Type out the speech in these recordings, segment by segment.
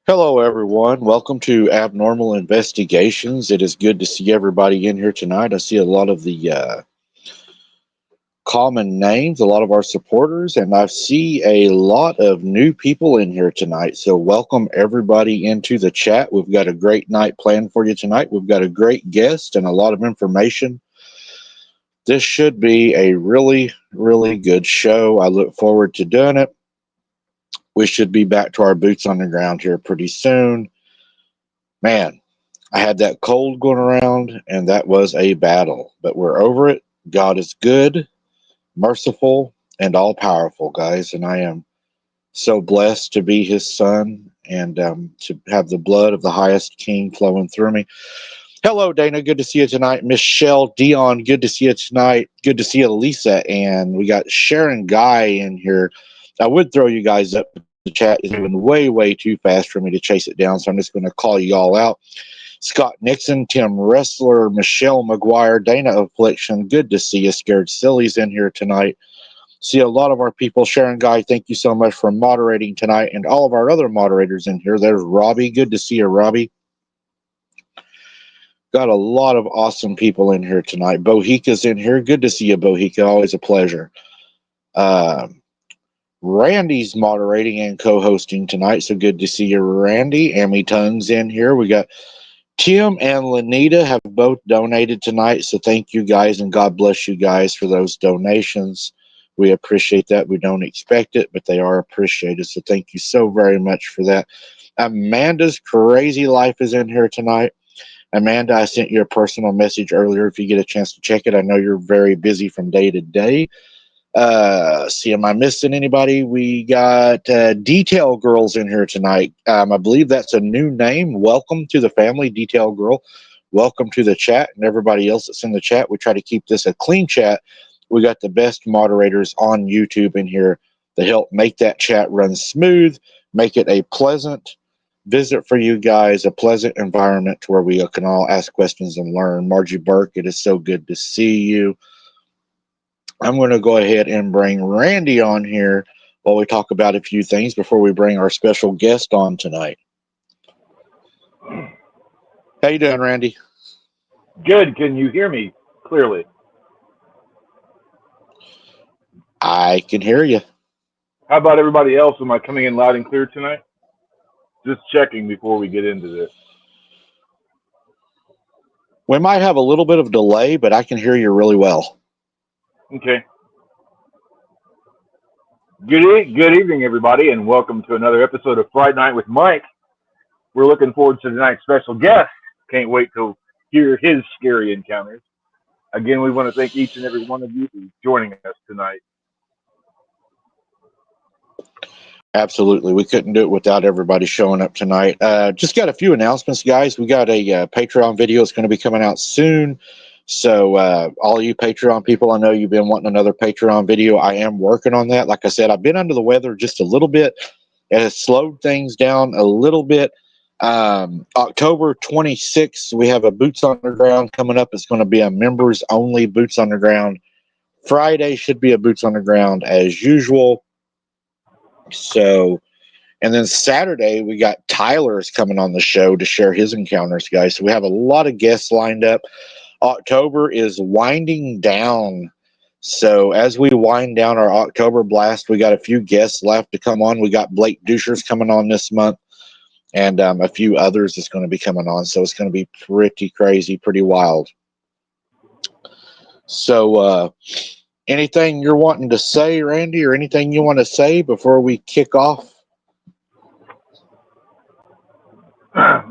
Hello, everyone. Welcome to Abnormal Investigations. It is good to see everybody in here tonight. I see a lot of the common names, a lot of our supporters, and I see a lot of new people in here tonight. So, welcome everybody into the chat. We've got a great night planned for you tonight. We've got a great guest and a lot of information. This should be a really, really good show. I look forward to doing it. We should be back to our boots on the ground here pretty soon. Man, I had that cold going around, and that was a battle, but we're over it. God is good, merciful, and all powerful, guys, and I am so blessed to be his son and to have the blood of the highest king flowing through me. Hello, Dana. Good to see you tonight. Michelle Dion, good to see you tonight. Good to see you, Lisa. And we got Sharon Guy in here. I would throw you guys up. The chat is moving way, way too fast for me to chase it down, so I'm just going to call you all out. Scott Nixon, Tim Wrestler, Michelle McGuire, Dana Affliction, good to see you. Scared Silly's in here tonight. See a lot of our people. Sharon Guy, thank you so much for moderating tonight, and all of our other moderators in here. There's Robbie. Good to see you, Robbie. Got a lot of awesome people in here tonight. Bohika's in here. Good to see you, Bohika. Always a pleasure. Randy's moderating and co-hosting tonight, so good to see you, Randy. Amy Tongue's in here. We got Tim and Lenita have both donated tonight, so thank you guys, and God bless you guys for those donations. We appreciate that. We don't expect it, but they are appreciated, so thank you so very much for that. Amanda's Crazy Life is in here tonight. Amanda, I sent you a personal message earlier if you get a chance to check it. I know you're very busy from day to day. See, am I missing anybody? We got Detail Girls in here tonight. I believe that's a new name. Welcome to the family, Detail Girl. Welcome to the chat, and everybody else that's in the chat. We try to keep this a clean chat. We got the best moderators on YouTube in here to help make that chat run smooth, make it a pleasant visit for you guys, a pleasant environment to where we can all ask questions and learn. Margie Burke, it is so good to see you. I'm going to go ahead and bring Randy on here while we talk about a few things before we bring our special guest on tonight. How you doing, Randy? Good. Can you hear me clearly? I can hear you. How about everybody else? Am I coming in loud and clear tonight? Just checking before we get into this. We might have a little bit of delay, but I can hear you really well. Okay. Good evening, everybody, and welcome to another episode of Friday Night with Mike. We're looking forward to tonight's special guest. Can't wait to hear his scary encounters. Again, we want to thank each and every one of you for joining us tonight. Absolutely. We couldn't do it without everybody showing up tonight. Just got a few announcements, guys. We got a Patreon video. It's going to be coming out soon. So all you Patreon people, I know you've been wanting another Patreon video. I am working on that. Like I said, I've been under the weather just a little bit. It has slowed things down a little bit. October 26th, we have a Boots Underground coming up. It's going to be a members only Boots Underground. Friday should be a Boots Underground as usual. So, and then Saturday, we got Tyler's coming on the show to share his encounters, guys. So we have a lot of guests lined up. October is winding down. So as we wind down our October blast, we got a few guests left to come on. We got Blake Douchers coming on this month, and a few others that's going to be coming on. So it's going to be pretty crazy, pretty wild. So anything you're wanting to say, Randy, or anything you want to say before we kick off?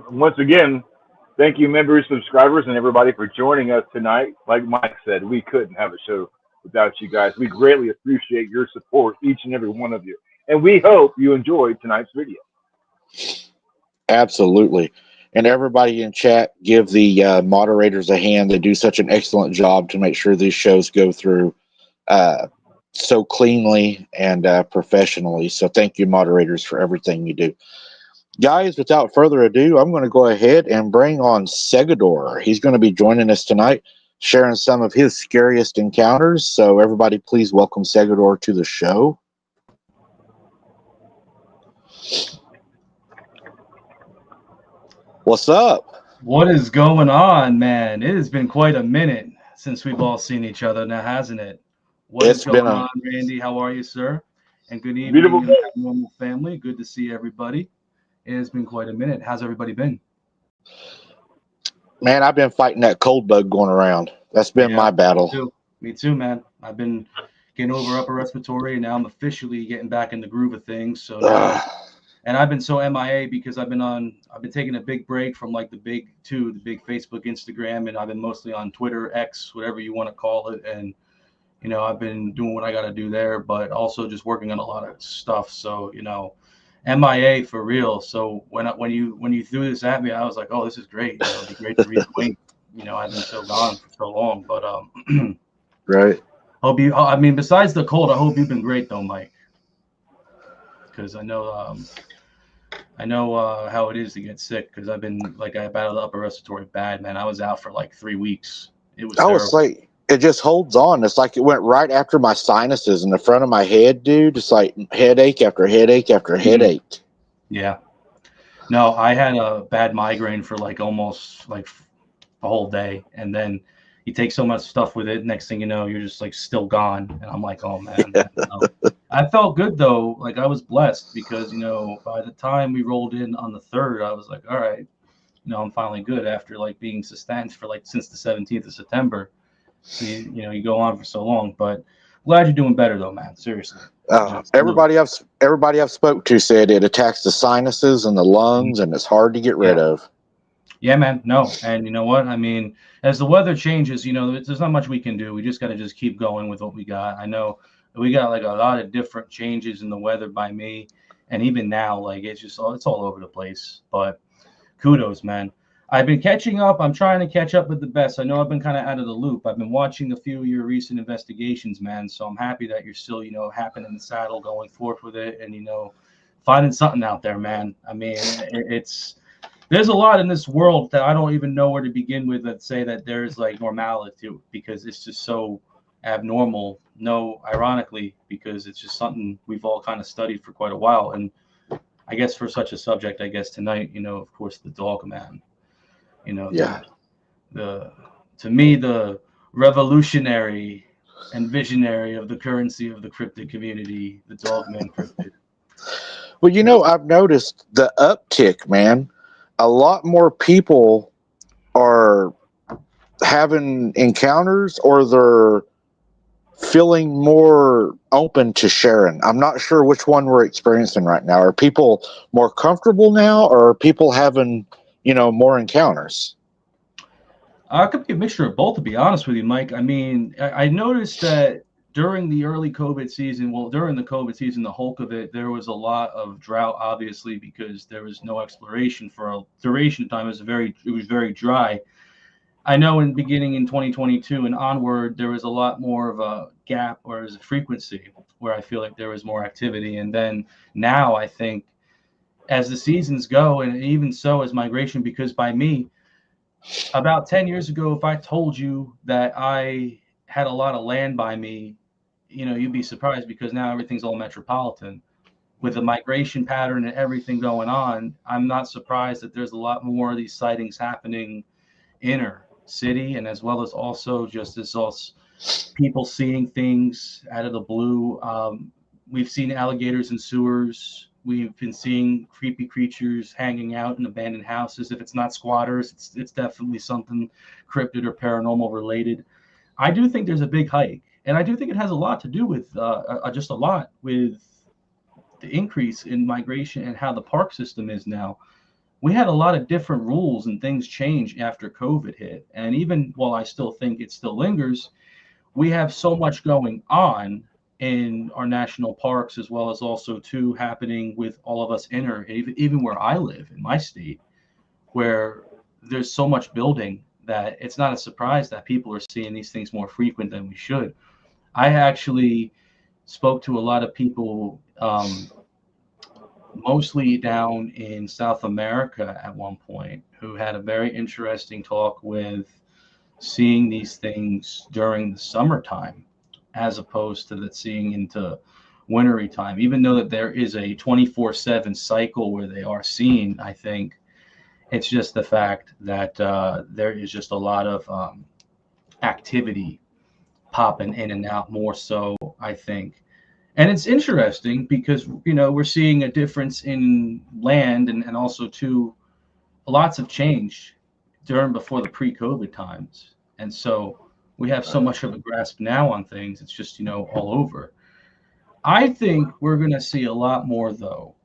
Once again, thank you, members, subscribers, and everybody for joining us tonight. Like Mike said, we couldn't have a show without you guys. We greatly appreciate your support, each and every one of you. And we hope you enjoyed tonight's video. Absolutely. And everybody in chat, give the moderators a hand. They do such an excellent job to make sure these shows go through so cleanly and professionally. So thank you, moderators, for everything you do. Guys, without further ado, I'm going to go ahead and bring on Segador. He's going to be joining us tonight, sharing some of his scariest encounters. So everybody, please welcome Segador to the show. What's up? What is going on, man? It has been quite a minute since we've all seen each other now, hasn't it? What's going on, Randy? How are you, sir? And good evening, normal family. Good to see everybody. It has been quite a minute. How's everybody been? Man, I've been fighting that cold bug going around. That's been my battle. Me too, man. I've been getting over upper respiratory, and now I'm officially getting back in the groove of things. So now, and I've been so MIA because I've been taking a big break from like the big Facebook, Instagram, and I've been mostly on Twitter, X, whatever you want to call it. And, you know, I've been doing what I got to do there, but also just working on a lot of stuff. So, you know, MIA for real. So when you threw this at me, I was like, oh, this is great. You know, it'd be great to reacquaint. You know, I've been so gone for so long, but right. Hope you. I mean, besides the cold, I hope you've been great though, Mike. Because I know how it is to get sick. Because I've been I battled the upper respiratory bad, man. I was out for like 3 weeks. It was. It's like it just holds on. It's like it went right after my sinuses in the front of my head, dude. It's like headache after headache after headache. Yeah. No, I had a bad migraine for like almost like a whole day, and then you take so much stuff with it. Next thing you know, you're just like still gone, and I'm like, oh man. I felt good though. Like I was blessed because, you know, by the time we rolled in on the 3rd, I was like, all right, you know, I'm finally good after like being sustained for like since the 17th of September. So you go on for so long, but glad you're doing better though, man. Seriously. Everybody I've spoke to said it attacks the sinuses and the lungs, and it's hard to get rid of. Yeah, man. No, and you know what? I mean, as the weather changes, you know, there's not much we can do. We just got to just keep going with what we got. I know we got like a lot of different changes in the weather by me, and even now, like it's all over the place. But kudos, man. I've been catching up. I'm trying to catch up with the best. I know I've been kind of out of the loop. I've been watching a few of your recent investigations, man. So I'm happy that you're still, you know, happing in the saddle, going forth with it, and, you know, finding something out there, man. I mean, there's a lot in this world that I don't even know where to begin with that say that there's like normality to it, because it's just so abnormal. No, ironically, because it's just something we've all kind of studied for quite a while. And I guess for such a subject, I guess tonight, you know, of course, the dog man. You know, to me, the revolutionary and visionary of the currency of the cryptid community, the Dogman cryptid. Well, you know, I've noticed the uptick, man. A lot more people are having encounters, or they're feeling more open to sharing. I'm not sure which one we're experiencing right now. Are people more comfortable now, or are people having, you know, more encounters? It could be a mixture of both, to be honest with you, Mike. I mean, I noticed that during the early COVID season, during the COVID season, the hulk of it, there was a lot of drought, obviously, because there was no exploration for a duration of time. It was very dry. I know in beginning in 2022 and onward, there was a lot more of a gap or as a frequency where I feel like there was more activity. And then now I think as the seasons go, and even so as migration, because by me, about 10 years ago, if I told you that I had a lot of land by me, you'd be surprised because now everything's all metropolitan. With the migration pattern and everything going on, I'm not surprised that there's a lot more of these sightings happening inner city, and as well as also just as also people seeing things out of the blue. We've seen alligators in sewers. We've been seeing creepy creatures hanging out in abandoned houses. If it's not squatters, it's definitely something cryptid or paranormal related. I do think there's a big hike, and I do think it has a lot to do with just a lot with the increase in migration and how the park system is now. We had a lot of different rules and things changed after COVID hit. And even while I still think it still lingers, we have so much going on in our national parks, as well as also too happening with all of us inner, even where I live in my state, where there's so much building that it's not a surprise that people are seeing these things more frequent than we should. I actually spoke to a lot of people, mostly down in South America at one point, who had a very interesting talk with seeing these things during the summertime as opposed to that seeing into wintry time, even though that there is a 24/7 cycle where they are seen. I think it's just the fact that there is just a lot of activity popping in and out more so, I think. And it's interesting because, we're seeing a difference in land and also too, lots of change before the pre-COVID times. And so we have so much of a grasp now on things. It's just, all over. I think we're going to see a lot more, though,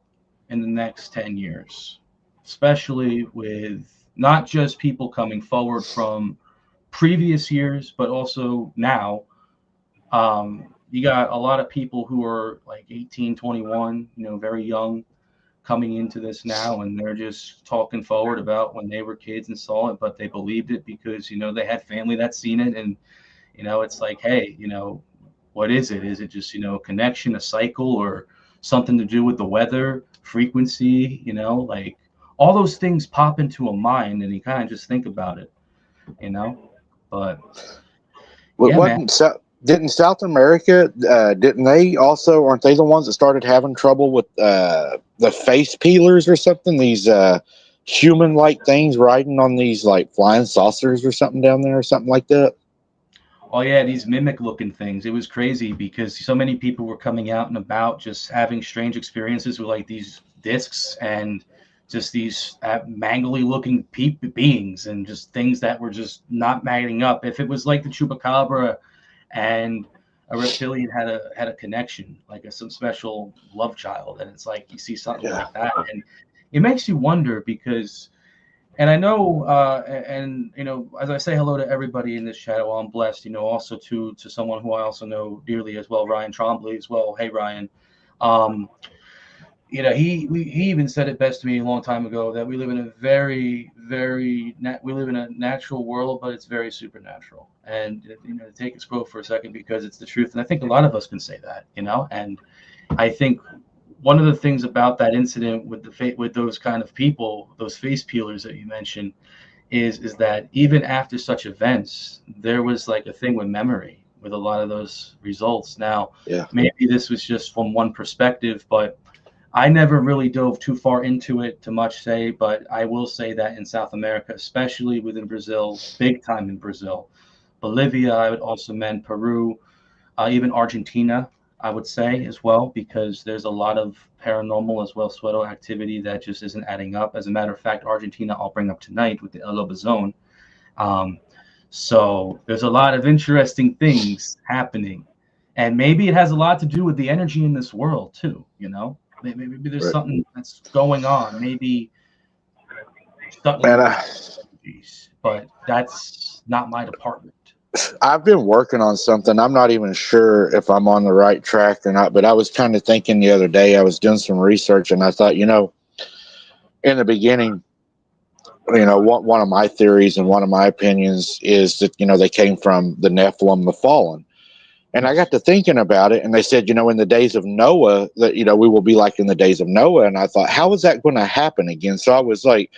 in the next 10 years, especially with not just people coming forward from previous years, but also now. You got a lot of people who are like 18, 21, very young, coming into this now, and they're just talking forward about when they were kids and saw it, but they believed it because, they had family that's seen it. And, it's like, hey, what is it? Is it just, a connection, a cycle, or something to do with the weather, frequency, like all those things pop into a mind and you kind of just think about it, but yeah, man. Didn't South America, didn't they also, aren't they the ones that started having trouble with the face peelers or something? These human-like things riding on these like flying saucers or something down there or something like that? Oh yeah, these mimic-looking things. It was crazy because so many people were coming out and about just having strange experiences with like these discs and just these mangly-looking beings and just things that were just not matching up. If it was like the chupacabra and a reptilian had a connection, like some special love child, and it's like you see something like that, and it makes you wonder because, and I know, and as I say hello to everybody in this chat, while I'm blessed, also to someone who I also know dearly as well, Ryan Trombley as well. Hey Ryan, he even said it best to me a long time ago that we live in a very, we live in a natural world, but it's very supernatural. And take his quote for a second because it's the truth, and I think a lot of us can say that, And I think one of the things about that incident with those kind of people, those face peelers that you mentioned, is that even after such events, there was like a thing with memory with a lot of those results. Now, maybe this was just from one perspective, but I never really dove too far into it to much say, but I will say that in South America, especially within Brazil, big time in Brazil, Bolivia, I would also mention Peru, even Argentina, I would say as well, because there's a lot of paranormal as well, pseudo activity that just isn't adding up. As a matter of fact, Argentina, I'll bring up tonight with the El Lobezón. So there's a lot of interesting things happening, and maybe it has a lot to do with the energy in this world too, Maybe there's something that's going on. Maybe something, but that's not my department. I've been working on something. I'm not even sure if I'm on the right track or not, but I was kind of thinking the other day, I was doing some research and I thought, in the beginning, one of my theories and one of my opinions is that, they came from the Nephilim, the fallen. And I got to thinking about it, and they said, in the days of Noah, that, we will be like in the days of Noah. And I thought, how is that going to happen again? So I was like,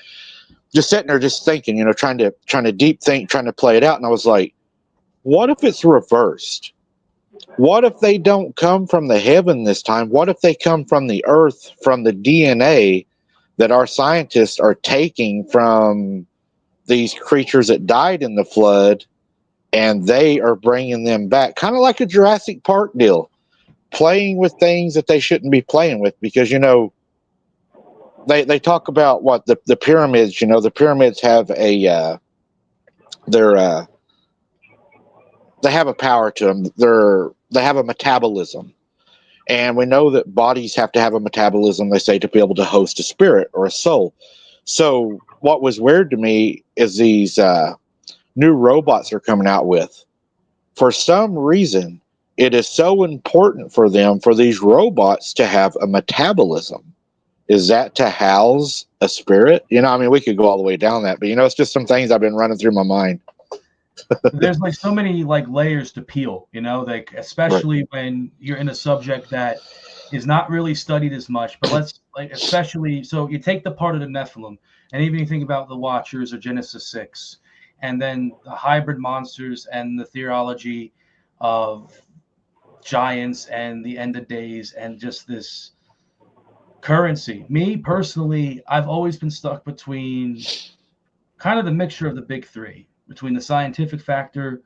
just sitting there, just thinking, trying to deep think, trying to play it out. And I was like, what if it's reversed? What if they don't come from the heaven this time? What if they come from the earth, from the DNA that our scientists are taking from these creatures that died in the flood, and they are bringing them back, kind of like a Jurassic Park deal, playing with things that they shouldn't be playing with, because they talk about what the pyramids. The pyramids have a they have a power to them. They have a metabolism, and we know that bodies have to have a metabolism, they say, to be able to host a spirit or a soul. So what was weird to me is these new robots they're coming out with. For some reason, it is so important for them, for these robots, to have a metabolism. Is that to house a spirit? We could go all the way down that, but it's just some things I've been running through my mind. There's like so many like layers to peel, like especially Right. when you're in a subject that is not really studied as much. But let's especially, so you take the part of the Nephilim, and even you think about the Watchers or Genesis 6, and then the hybrid monsters and the theology of giants and the end of days and just this currency. Me personally, I've always been stuck between kind of the mixture of the big three, between the scientific factor,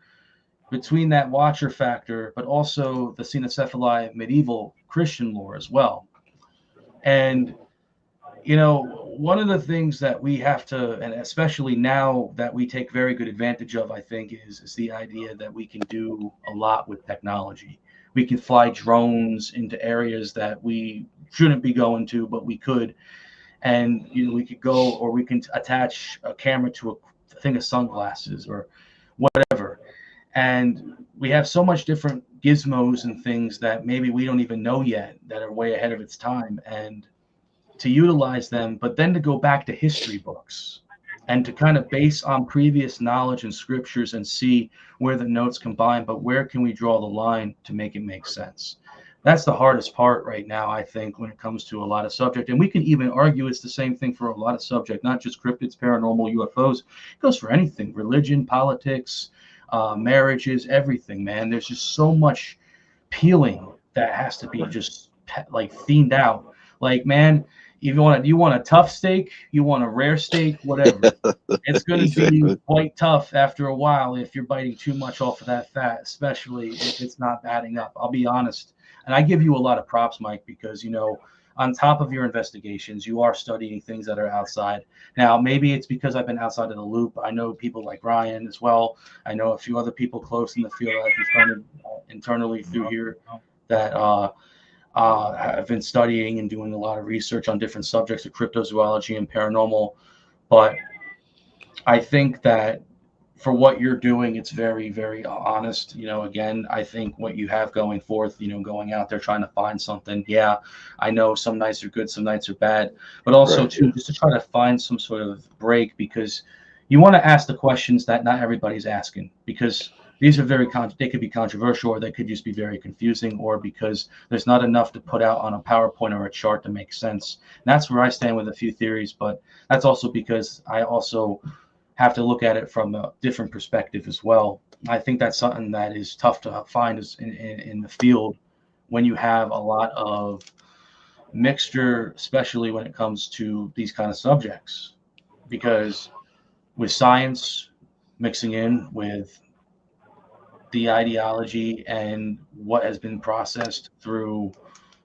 between that Watcher factor, but also the Cenocephali medieval Christian lore as well. And, one of the things that we have to, and especially now that we take very good advantage of, I think, is the idea that we can do a lot with technology. We can fly drones into areas that we shouldn't be going to, but we could. And, we could go, or we can attach a camera to a thing of sunglasses or whatever. And we have so much different gizmos and things that maybe we don't even know yet that are way ahead of its time, and to utilize them, but then to go back to history books and to kind of base on previous knowledge and scriptures and see where the notes combine, but where can we draw the line to make it make sense? That's the hardest part right now, I think, when it comes to a lot of subject. And we can even argue it's the same thing for a lot of subject, not just cryptids, paranormal, UFOs. It goes for anything, religion, politics, marriages, everything, man. There's just so much peeling that has to be just like themed out. Like, man, you want a tough steak, you want a rare steak, whatever. It's going to be quite tough after a while if you're biting too much off of that fat, especially if it's not adding up. I'll be honest. And I give you a lot of props, Mike, because, on top of your investigations, you are studying things that are outside. Now, maybe it's because I've been outside of the loop. I know people like Ryan as well. I know a few other people close in the field I've befriended internally through here that have been studying and doing a lot of research on different subjects of cryptozoology and paranormal. But I think that for what you're doing, it's very, very honest. Again, I think what you have going forth, going out there trying to find something. Yeah, I know some nights are good, some nights are bad, but also Right, too, just to try to find some sort of break, because you want to ask the questions that not everybody's asking, because these are they could be controversial, or they could just be very confusing, or because there's not enough to put out on a PowerPoint or a chart to make sense. And that's where I stand with a few theories, but that's also because I also have to look at it from a different perspective as well. I think that's something that is tough to find in the field when you have a lot of mixture, especially when it comes to these kind of subjects, because with science mixing in with the ideology and what has been processed through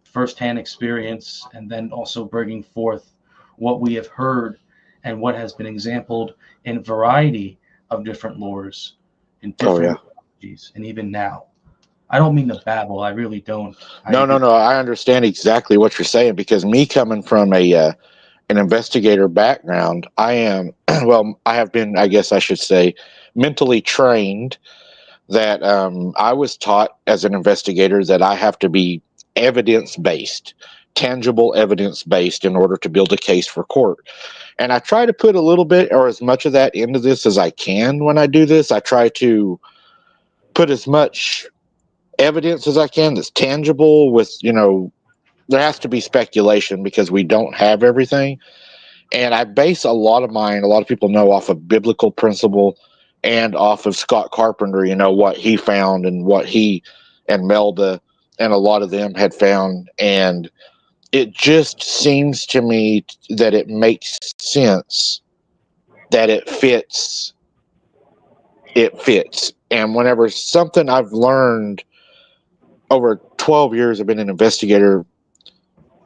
firsthand experience, and then also bringing forth what we have heard and what has been exampled in a variety of different lores in different mythologies, and even now. I don't mean to babble. I really don't. No. I understand exactly what you're saying, because me coming from an investigator background, I am well. I have been, I guess I should say, mentally trained. That I was taught as an investigator that I have to be evidence based. tangible evidence based in order to build a case for court. And I try to put a little bit or as much of that into this as I can when I do this. I try to put as much evidence as I can that's tangible with, there has to be speculation because we don't have everything. And I base a lot of people know, off of biblical principle and off of Scott Carpenter, what he found and what he and Melda and a lot of them had found. And it just seems to me that it makes sense, that it fits. It fits. And whenever something I've learned over 12 years, I've been an investigator,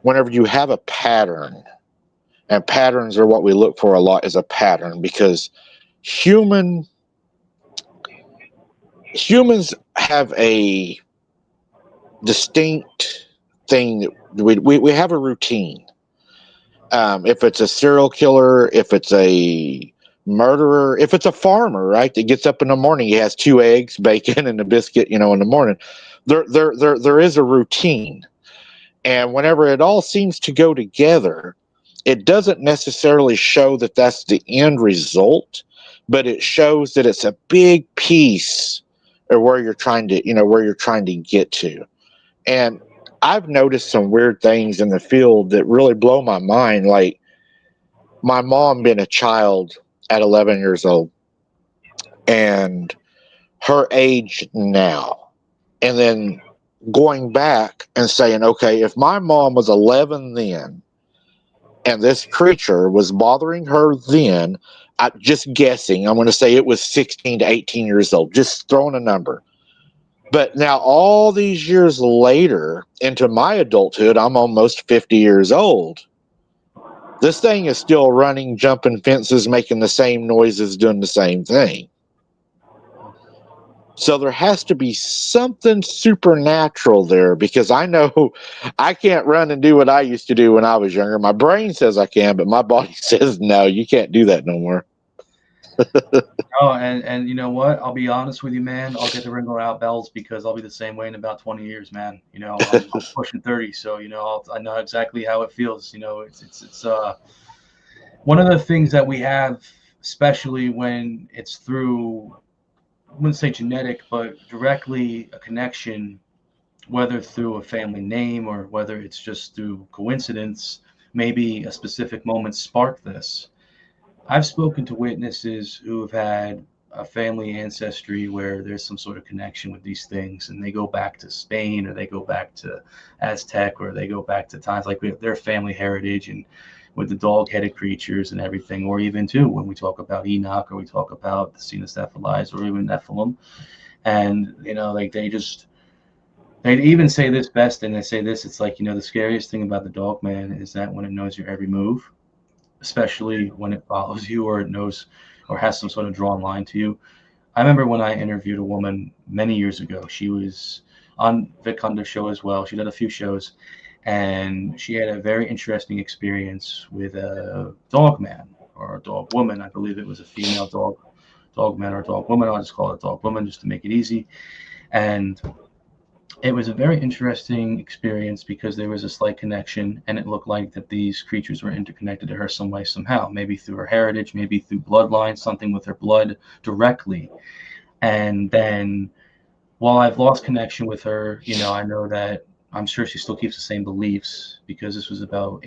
whenever you have a pattern, and patterns are what we look for a lot, is a pattern, because humans have a distinct thing that we have a routine. If it's a serial killer, if it's a murderer, if it's a farmer, right, that gets up in the morning, he has 2 eggs, bacon, and a biscuit, in the morning. There is a routine, and whenever it all seems to go together, it doesn't necessarily show that that's the end result, but it shows that it's a big piece of where you're trying to get to. And I've noticed some weird things in the field that really blow my mind. Like my mom being a child at 11 years old and her age now, and then going back and saying, okay, if my mom was 11 then, and this creature was bothering her then, I'm just guessing, I'm going to say it was 16 to 18 years old, just throwing a number. But now all these years later, into my adulthood, I'm almost 50 years old. This thing is still running, jumping fences, making the same noises, doing the same thing. So there has to be something supernatural there, because I know I can't run and do what I used to do when I was younger. My brain says I can, but my body says, no, you can't do that no more. Oh, and you know what? I'll be honest with you, man. I'll get the ring out bells because I'll be the same way in about 20 years, man. I'm pushing 30, so I know exactly how it feels. It's one of the things that we have, especially when it's through, I wouldn't say genetic, but directly a connection, whether through a family name or whether it's just through coincidence, maybe a specific moment sparked this. I've spoken to witnesses who have had a family ancestry where there's some sort of connection with these things, and they go back to Spain, or they go back to Aztec, or they go back to times like their family heritage and with the dog-headed creatures and everything, or even too when we talk about Enoch, or we talk about the Cephalites, or even Nephilim, and like they even say this best, and they say this, it's like, the scariest thing about the dog man is that when it knows your every move, especially when it follows you, or it knows or has some sort of drawn line to you. I remember when I interviewed a woman many years ago. She was on Vic Hunter's show as well. She did a few shows, and she had a very interesting experience with a dog man or a dog woman. I believe it was a female dog man or dog woman. I'll just call it dog woman just to make it easy. And it was a very interesting experience because there was a slight connection, and it looked like that these creatures were interconnected to her some way, somehow, maybe through her heritage, maybe through bloodline, something with her blood directly. And then while I've lost connection with her, I know that I'm sure she still keeps the same beliefs, because this was about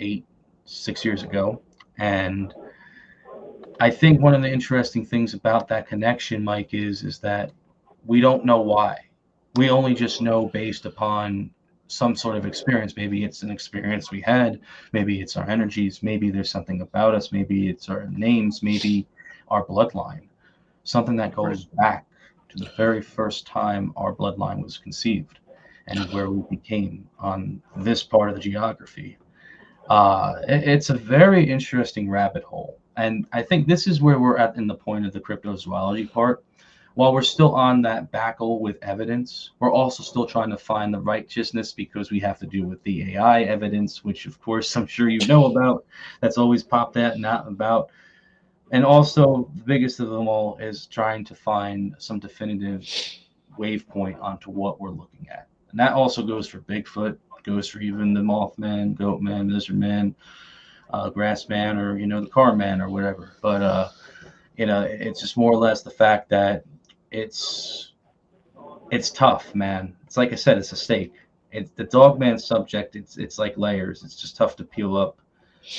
6 years ago. And I think one of the interesting things about that connection, Mike, is that we don't know why. We only just know based upon some sort of experience. Maybe it's an experience we had. Maybe it's our energies. Maybe there's something about us. Maybe it's our names. Maybe our bloodline. Something that goes back to the very first time our bloodline was conceived and where we became on this part of the geography. It's a very interesting rabbit hole. And I think this is where we're at in the point of the cryptozoology part. While we're still on that battle with evidence, we're also still trying to find the righteousness, because we have to do with the AI evidence, which of course I'm sure you know about. That's always popped out and out about. And also the biggest of them all is trying to find some definitive wave point onto what we're looking at. And that also goes for Bigfoot, goes for even the Mothman, Goatman, Lizardman, Grassman, or the Carman or whatever. But it's just more or less the fact that it's tough, man. It's like I said, it's a steak. It's the Dogman subject. It's like layers. It's just tough to peel up.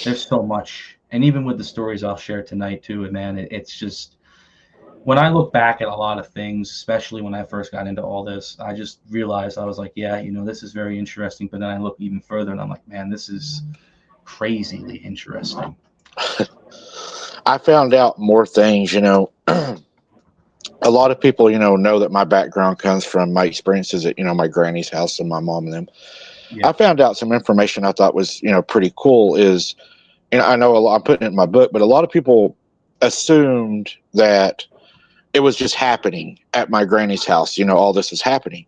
There's so much, and even with the stories I'll share tonight too, and man, it's just when I look back at a lot of things, especially when I first got into all this, I just realized I was like, yeah, this is very interesting. But then I look even further, and I'm like, man, this is crazily interesting. I found out more things, a lot of people, know that my background comes from my experiences at, my granny's house and my mom and them. Yeah. I found out some information I thought was, pretty cool is, I know I'm putting it in my book, but a lot of people assumed that it was just happening at my granny's house. All this is happening.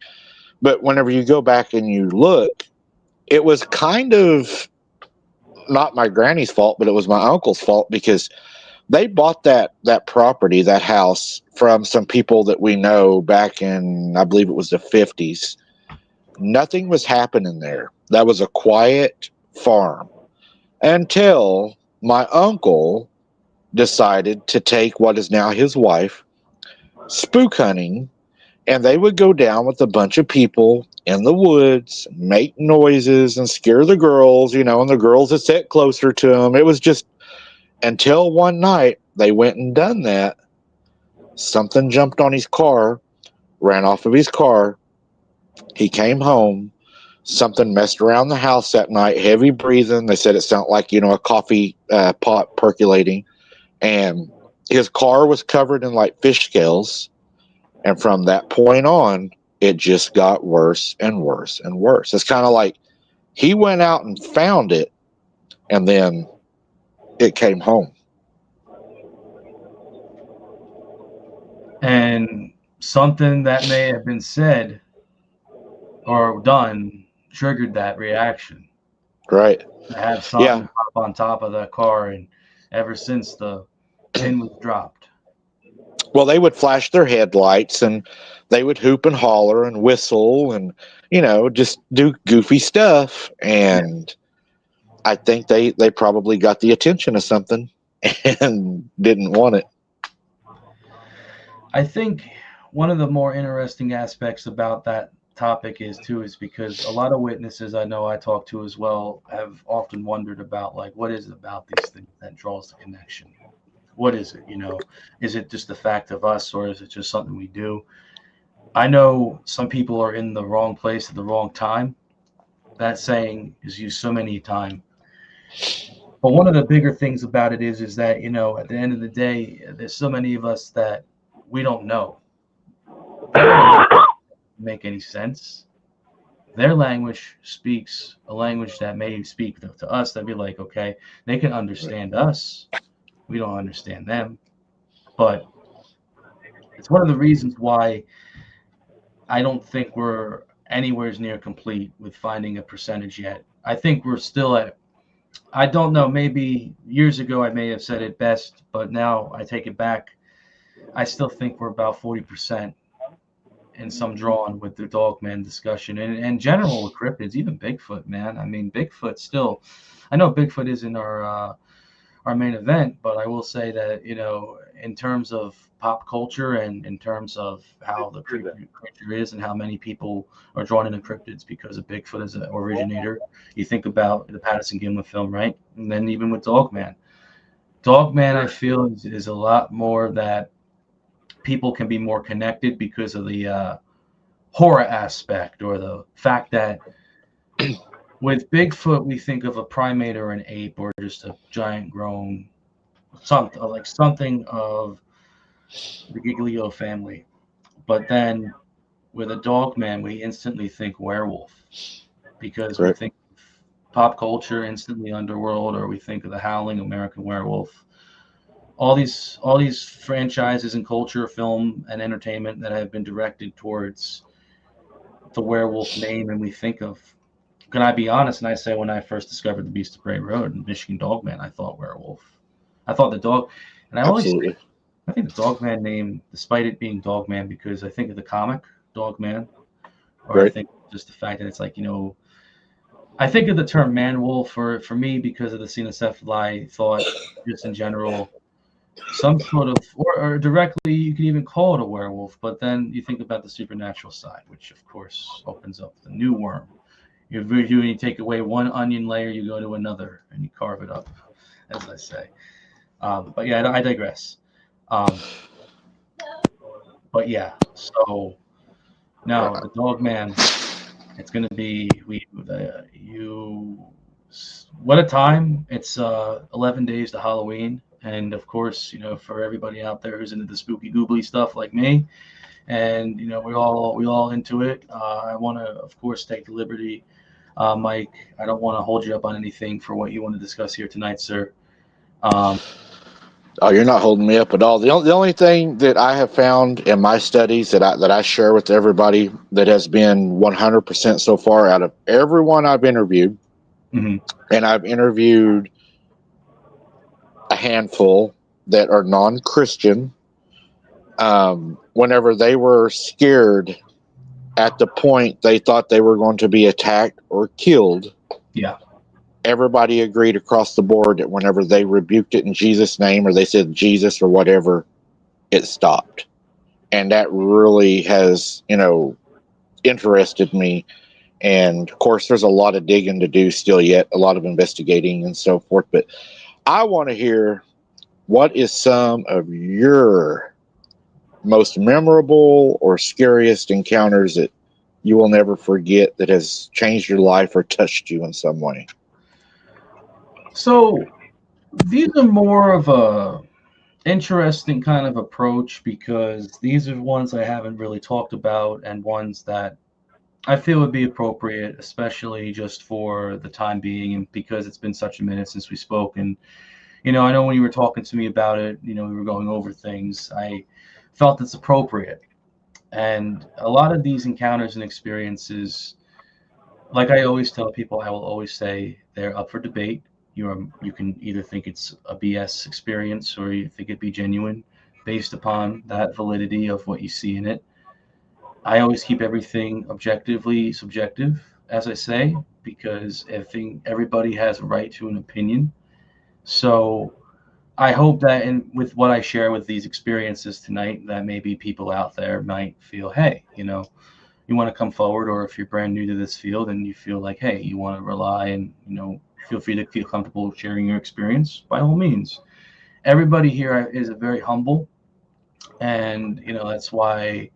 But whenever you go back and you look, it was kind of not my granny's fault, but it was my uncle's fault because they bought that property, that house, from some people that we know back in, I believe it was the 50s. Nothing was happening there. That was a quiet farm until my uncle decided to take what is now his wife spook hunting, and they would go down with a bunch of people in the woods, make noises and scare the girls, and the girls would sit closer to them. It was just until one night they went and done that. Something jumped on his car, ran off of his car. He came home. Something messed around the house that night, heavy breathing. They said it sounded like, a coffee pot percolating. And his car was covered in like fish scales. And from that point on, it just got worse and worse and worse. It's kind of like he went out and found it, and then it came home. And something that may have been said or done triggered that reaction. Right. To have something pop on top of that car, and ever since the pin was dropped. Well, they would flash their headlights and they would hoop and holler and whistle and, just do goofy stuff. And I think they probably got the attention of something and didn't want it. I think one of the more interesting aspects about that topic is because a lot of witnesses I know I talk to as well have often wondered about, like, what is it about these things that draws the connection? What is it? Is it just the fact of us, or is it just something we do? I know some people are in the wrong place at the wrong time. That saying is used so many times. But one of the bigger things about it is that, at the end of the day, there's so many of us that we don't know. That doesn't make any sense. Their language speaks a language that may speak to us. That'd be like, okay, they can understand us. We don't understand them. But it's one of the reasons why I don't think we're anywhere near complete with finding a percentage yet. I think we're still at, I don't know, maybe years ago I may have said it best, but now I take it back. I still think we're about 40% in some drawing with the Dogman discussion, and general with cryptids, even Bigfoot, man. I mean, Bigfoot still, I know Bigfoot isn't our main event, but I will say that, in terms of pop culture and in terms of how the creature is and how many people are drawn into cryptids because of Bigfoot as an originator, you think about the Patterson Gimlin film, right? And then even with Dogman, I feel is a lot more that people can be more connected because of the horror aspect, or the fact that with Bigfoot, we think of a primate or an ape or just a giant grown something of the Giglio family. But then with a Dogman, we instantly think werewolf because we think pop culture, instantly Underworld, or we think of the Howling, American Werewolf. All these franchises and culture, film and entertainment that have been directed towards the werewolf name, and we think of. Can I be honest? And I say, when I first discovered the Beast of Prey Road and Michigan Dogman, I thought werewolf. I thought the dog, and I think the Dogman name, despite it being Dogman, because I think of the comic Dogman, or I Right. think just the fact that it's like, I think of the term man wolf for me because of the xenocephaly thought, just in general, some sort of, or directly, you could even call it a werewolf. But then you think about the supernatural side, which of course opens up the new worm. You take away one onion layer, you go to another, and you carve it up, as I say. But yeah, I digress. Um, but yeah, so now the dog man. It's gonna be you. What a time! It's 11 days to Halloween, and of course, for everybody out there who's into the spooky goobly stuff like me, and we all into it. I want to, of course, take the liberty, Mike. I don't want to hold you up on anything for what you want to discuss here tonight, sir. Um, Oh, you're not holding me up at all. The only thing that I have found in my studies that I share with everybody that has been 100% so far out of everyone I've interviewed, mhm. and I've interviewed a handful that are non-Christian. Whenever they were scared at the point they thought they were going to be attacked or killed, Yeah, everybody agreed across the board that whenever they rebuked it in Jesus' name or they said Jesus or whatever, it stopped. And that really has, interested me. And of course, there's a lot of digging to do still yet, a lot of investigating and so forth. But I want to hear, what is some of your most memorable or scariest encounters that you will never forget that has changed your life or touched you in some way? so these are more of a interesting kind of approach because these are ones I haven't really talked about and ones that I feel would be appropriate, especially just for the time being and because it's been such a minute since we spoke. And, I know when you were talking to me about it, we were going over things. I felt it's appropriate. And a lot of these encounters and experiences, like I always tell people, I will always say they're up for debate. You can either think it's a BS experience or you think it be genuine based upon that validity of what you see in it. I always keep everything objectively subjective, as I say, because everybody has a right to an opinion. So I hope that with what I share with these experiences tonight, that maybe people out there might feel, hey, you want to come forward, or if you're brand new to this field and you feel like, hey, you want to rely and, feel free to feel comfortable sharing your experience, by all means. Everybody here is a very humble, and, that's why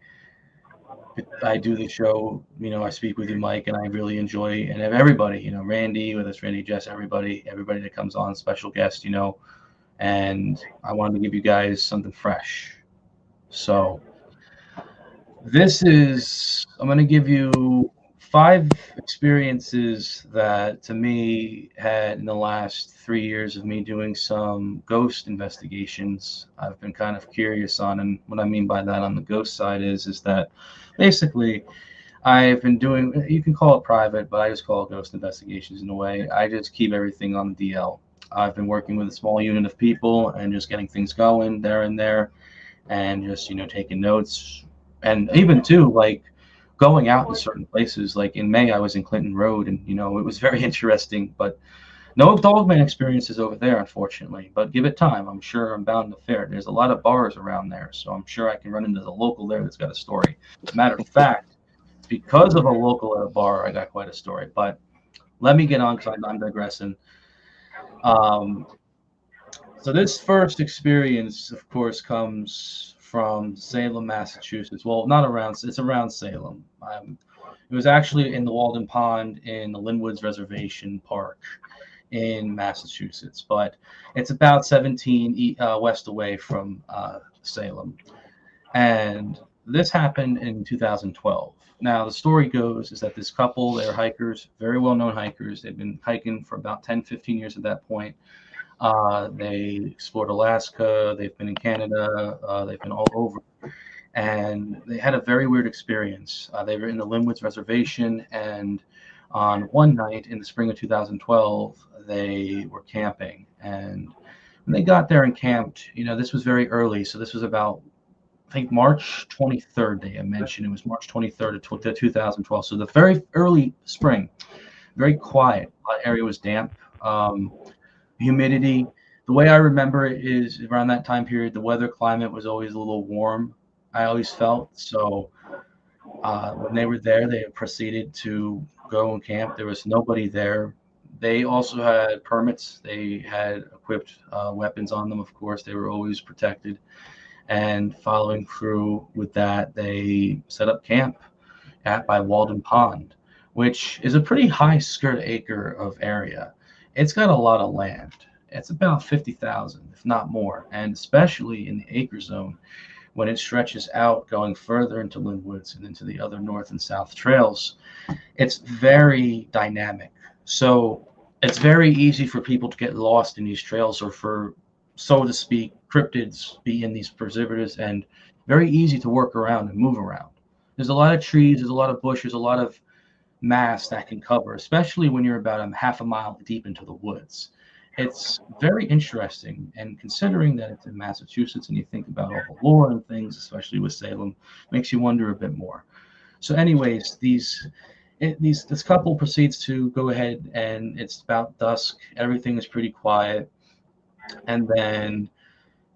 I do the show. I speak with you, Mike, and I really enjoy, and have everybody, Randy, whether it's Randy, Jess, everybody that comes on, special guest, and I wanted to give you guys something fresh. So I'm going to give you 5 experiences that to me had in the last 3 years of me doing some ghost investigations. I've been kind of curious on, and what I mean by that on the ghost side is that basically I've been doing, you can call it private, but I just call it ghost investigations in a way. I just keep everything on the DL. I've been working with a small unit of people and just getting things going there and there, and just taking notes, and even too, like, going out in certain places. Like in May I was in Clinton Road, and it was very interesting, but no dogman experiences over there, unfortunately. But give it time, I'm sure I'm bound to fare. There's a lot of bars around there, so I'm sure I can run into the local there that's got a story. Matter of fact, because of a local at a bar, I got quite a story. But let me get on because I'm digressing. um, So this first experience, of course, comes from Salem, Massachusetts. Well, not around, it's around Salem. It was actually in the Walden Pond in the Linwoods Reservation Park in Massachusetts, but it's about 17 west away from Salem. And this happened in 2012. Now, the story goes is that this couple, they're hikers, very well-known hikers. They've been hiking for about 10, 15 years at that point. They explored Alaska. They've been in Canada. They've been all over, and they had a very weird experience. They were in the Linwoods Reservation, and on one night in the spring of 2012, they were camping. And when they got there and camped, this was very early, so this was about I think March 23rd. They had mentioned it was March 23rd of 2012. So the very early spring, very quiet. The area was damp. Humidity. The way I remember it is around that time period, the weather climate was always a little warm. I always felt so. When they were there, they proceeded to go and camp. There was nobody there. They also had permits. They had equipped weapons on them. Of course, they were always protected. And following through with that, they set up camp by Walden Pond, which is a pretty high skirt acre of area. It's got a lot of land. It's about 50,000, if not more, and especially in the acre zone when it stretches out going further into Linwoods and into the other north and south trails, it's very dynamic. So it's very easy for people to get lost in these trails or for, so to speak, cryptids be in these preservatives, and very easy to work around and move around. There's a lot of trees, there's a lot of bushes, a lot of mass that can cover, especially when you're about a half a mile deep into the woods. It's very interesting, and considering that it's in Massachusetts and you think about all the lore and things, especially with Salem, makes you wonder a bit more. So anyways, this couple proceeds to go ahead, and it's about dusk. Everything is pretty quiet, and then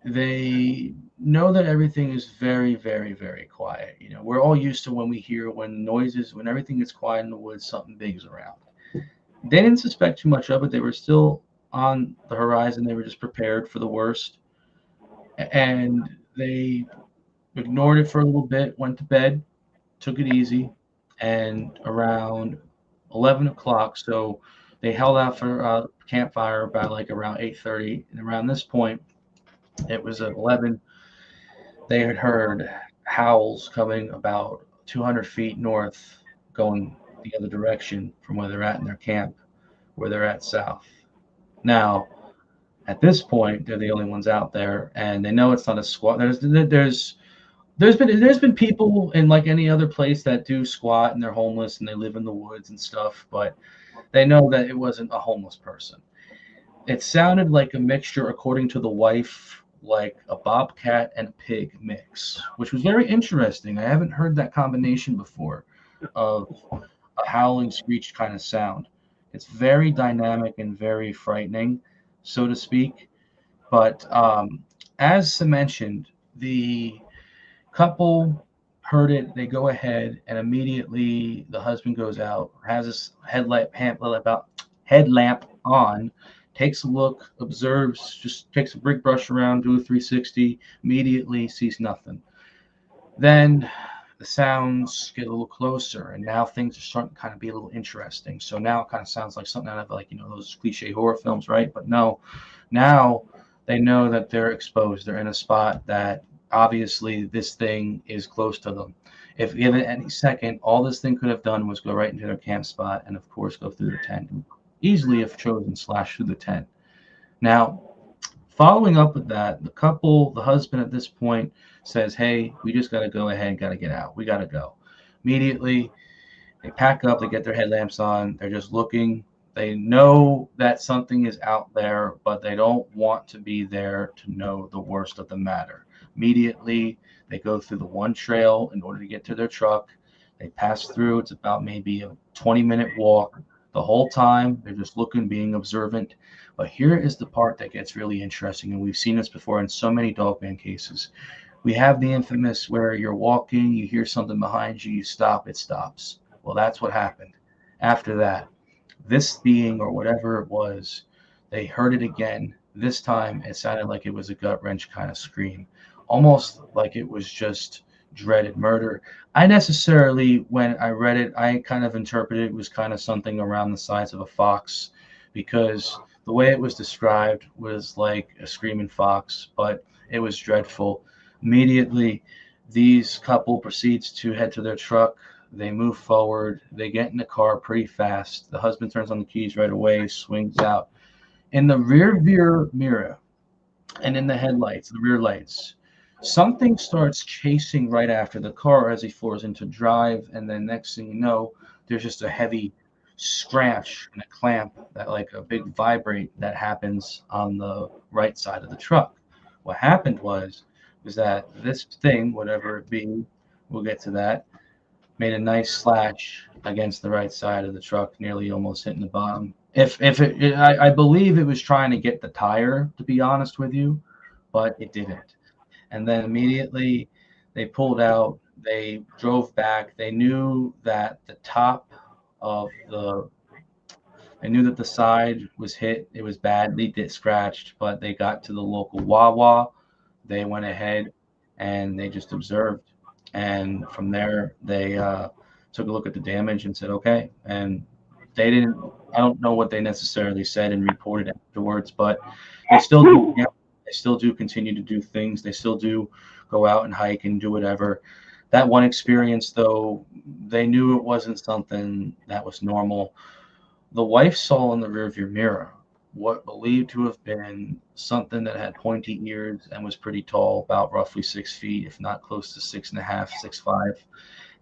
they know that everything is very, very, very quiet. You know, we're all used to when we hear when noises, when everything gets quiet in the woods, something big is around. They didn't suspect too much of it. They were still on the horizon. They were just prepared for the worst, and they ignored it for a little bit, went to bed, took it easy, and around 11 o'clock, so they held out for a campfire by like around 8:30, and around this point it was at 11. They had heard howls coming about 200 feet north, going the other direction from where they're at in their camp, where they're at south. Now, at this point, they're the only ones out there, and they know it's not a squat. There's been people in like any other place that do squat and they're homeless and they live in the woods and stuff, but they know that it wasn't a homeless person. It sounded like a mixture, according to the wife, like a bobcat and a pig mix, which was very interesting. I haven't heard that combination before of a howling, screech kind of sound. It's very dynamic and very frightening, so to speak. But as mentioned, the couple heard it. They go ahead, and immediately the husband goes out, has his headlamp on, takes a look, observes, just takes a brick brush around, do a 360, immediately sees nothing. Then the sounds get a little closer, and now things are starting to kind of be a little interesting. So now it kind of sounds like something out of like, those cliche horror films, right? But no, now they know that they're exposed. They're in a spot that obviously this thing is close to them. If given any second, all this thing could have done was go right into their camp spot and, of course, go through the tent. Easily, if chosen, slash through the tent. Now, following up with that, the husband at this point says, hey, we just got to go ahead, got to get out. We got to go. Immediately, they pack up, they get their headlamps on. They're just looking. They know that something is out there, but they don't want to be there to know the worst of the matter. Immediately, they go through the one trail in order to get to their truck. They pass through. It's about maybe a 20-minute walk. The whole time, they're just looking, being observant. But here is the part that gets really interesting, and we've seen this before in so many dogman cases. We have the infamous where you're walking, you hear something behind you, you stop, it stops. Well, that's what happened. After that, this being or whatever it was, they heard it again. This time, it sounded like it was a gut-wrench kind of scream, almost like it was just dreaded murder. I necessarily, when I read it, I kind of interpreted it was kind of something around the size of a fox, because the way it was described was like a screaming fox, but it was dreadful. Immediately, these couple proceeds to head to their truck. They move forward. They get in the car pretty fast. The husband turns on the keys right away, swings out. In the rear view mirror and in the headlights, the rear lights, something starts chasing right after the car as he floors into drive, and then next thing you know, there's just a heavy scratch and a clamp, that like a big vibrate that happens on the right side of the truck. What happened was is that this thing, whatever it be, we'll get to that, made a nice slash against the right side of the truck, nearly almost hitting the bottom. I believe it was trying to get the tire, to be honest with you, but it didn't. And then immediately they pulled out. They drove back. They knew that the top of the I knew that the side was hit. It was badly scratched, but they got to the local Wawa. They went ahead and they just observed. And from there, they took a look at the damage and said, okay. And they didn't, I don't know what they necessarily said and reported afterwards, but they still do, yeah, they still do continue to do things. They still do go out and hike and do whatever. That one experience, though, they knew it wasn't something that was normal. The wife saw in the rearview mirror what believed to have been something that had pointy ears and was pretty tall, about roughly 6 feet, if not close to 6.5, 6'5",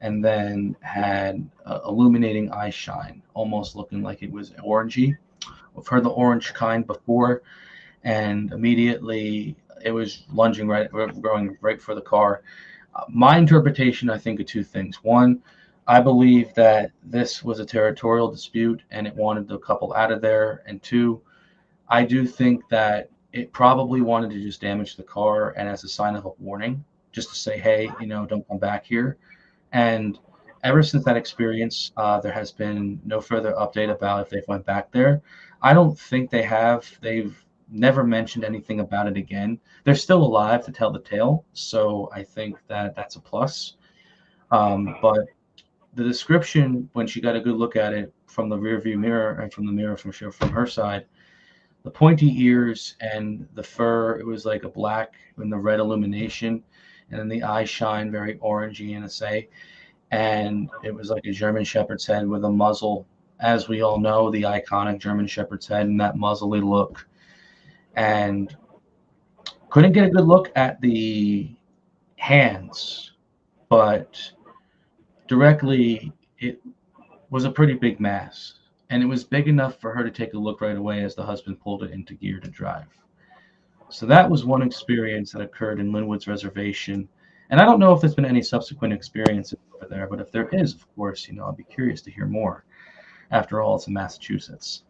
and then had illuminating eye shine, almost looking like it was orangey. We've heard the orange kind before, and immediately it was lunging right, going right for the car. My interpretation, I think, of two things. One, I believe that this was a territorial dispute and it wanted the couple out of there. And two, I do think that it probably wanted to just damage the car and as a sign of a warning, just to say, hey, don't come back here. And ever since that experience, there has been no further update about if they've went back there. I don't think they have. They've never mentioned anything about it again. They're still alive to tell the tale, so I think that that's a plus. But the description, when she got a good look at it from the rear view mirror and from the mirror from her side, the pointy ears and the fur, it was like a black and the red illumination, and then the eye shine very orangey in a say, and it was like a German Shepherd's head with a muzzle, as we all know, the iconic German Shepherd's head and that muzzly look. And couldn't get a good look at the hands, but directly it was a pretty big mass, and it was big enough for her to take a look right away as the husband pulled it into gear to drive. So that was one experience that occurred in Linwood's Reservation, and I don't know if there's been any subsequent experiences over there, but if there is, of course, I'll be curious to hear more. After all, it's in Massachusetts.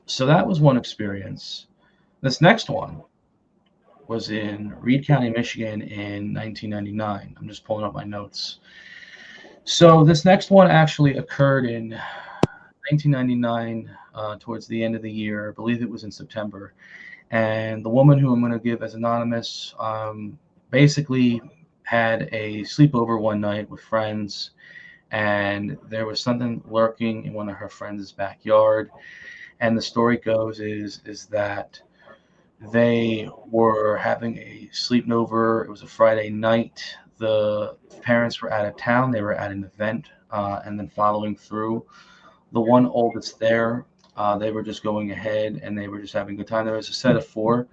So that was one experience. This next one was in Reed County, Michigan in 1999. I'm just pulling up my notes. So this next one actually occurred in 1999, towards the end of the year. I believe it was in September. And the woman who I'm going to give as anonymous basically had a sleepover one night with friends, and there was something lurking in one of her friends' backyard. And the story goes is that they were having a sleepover. It was a Friday night. The parents were out of town. They were at an event, and then following through. The one oldest there, they were just going ahead and they were just having a good time. There was a set of four,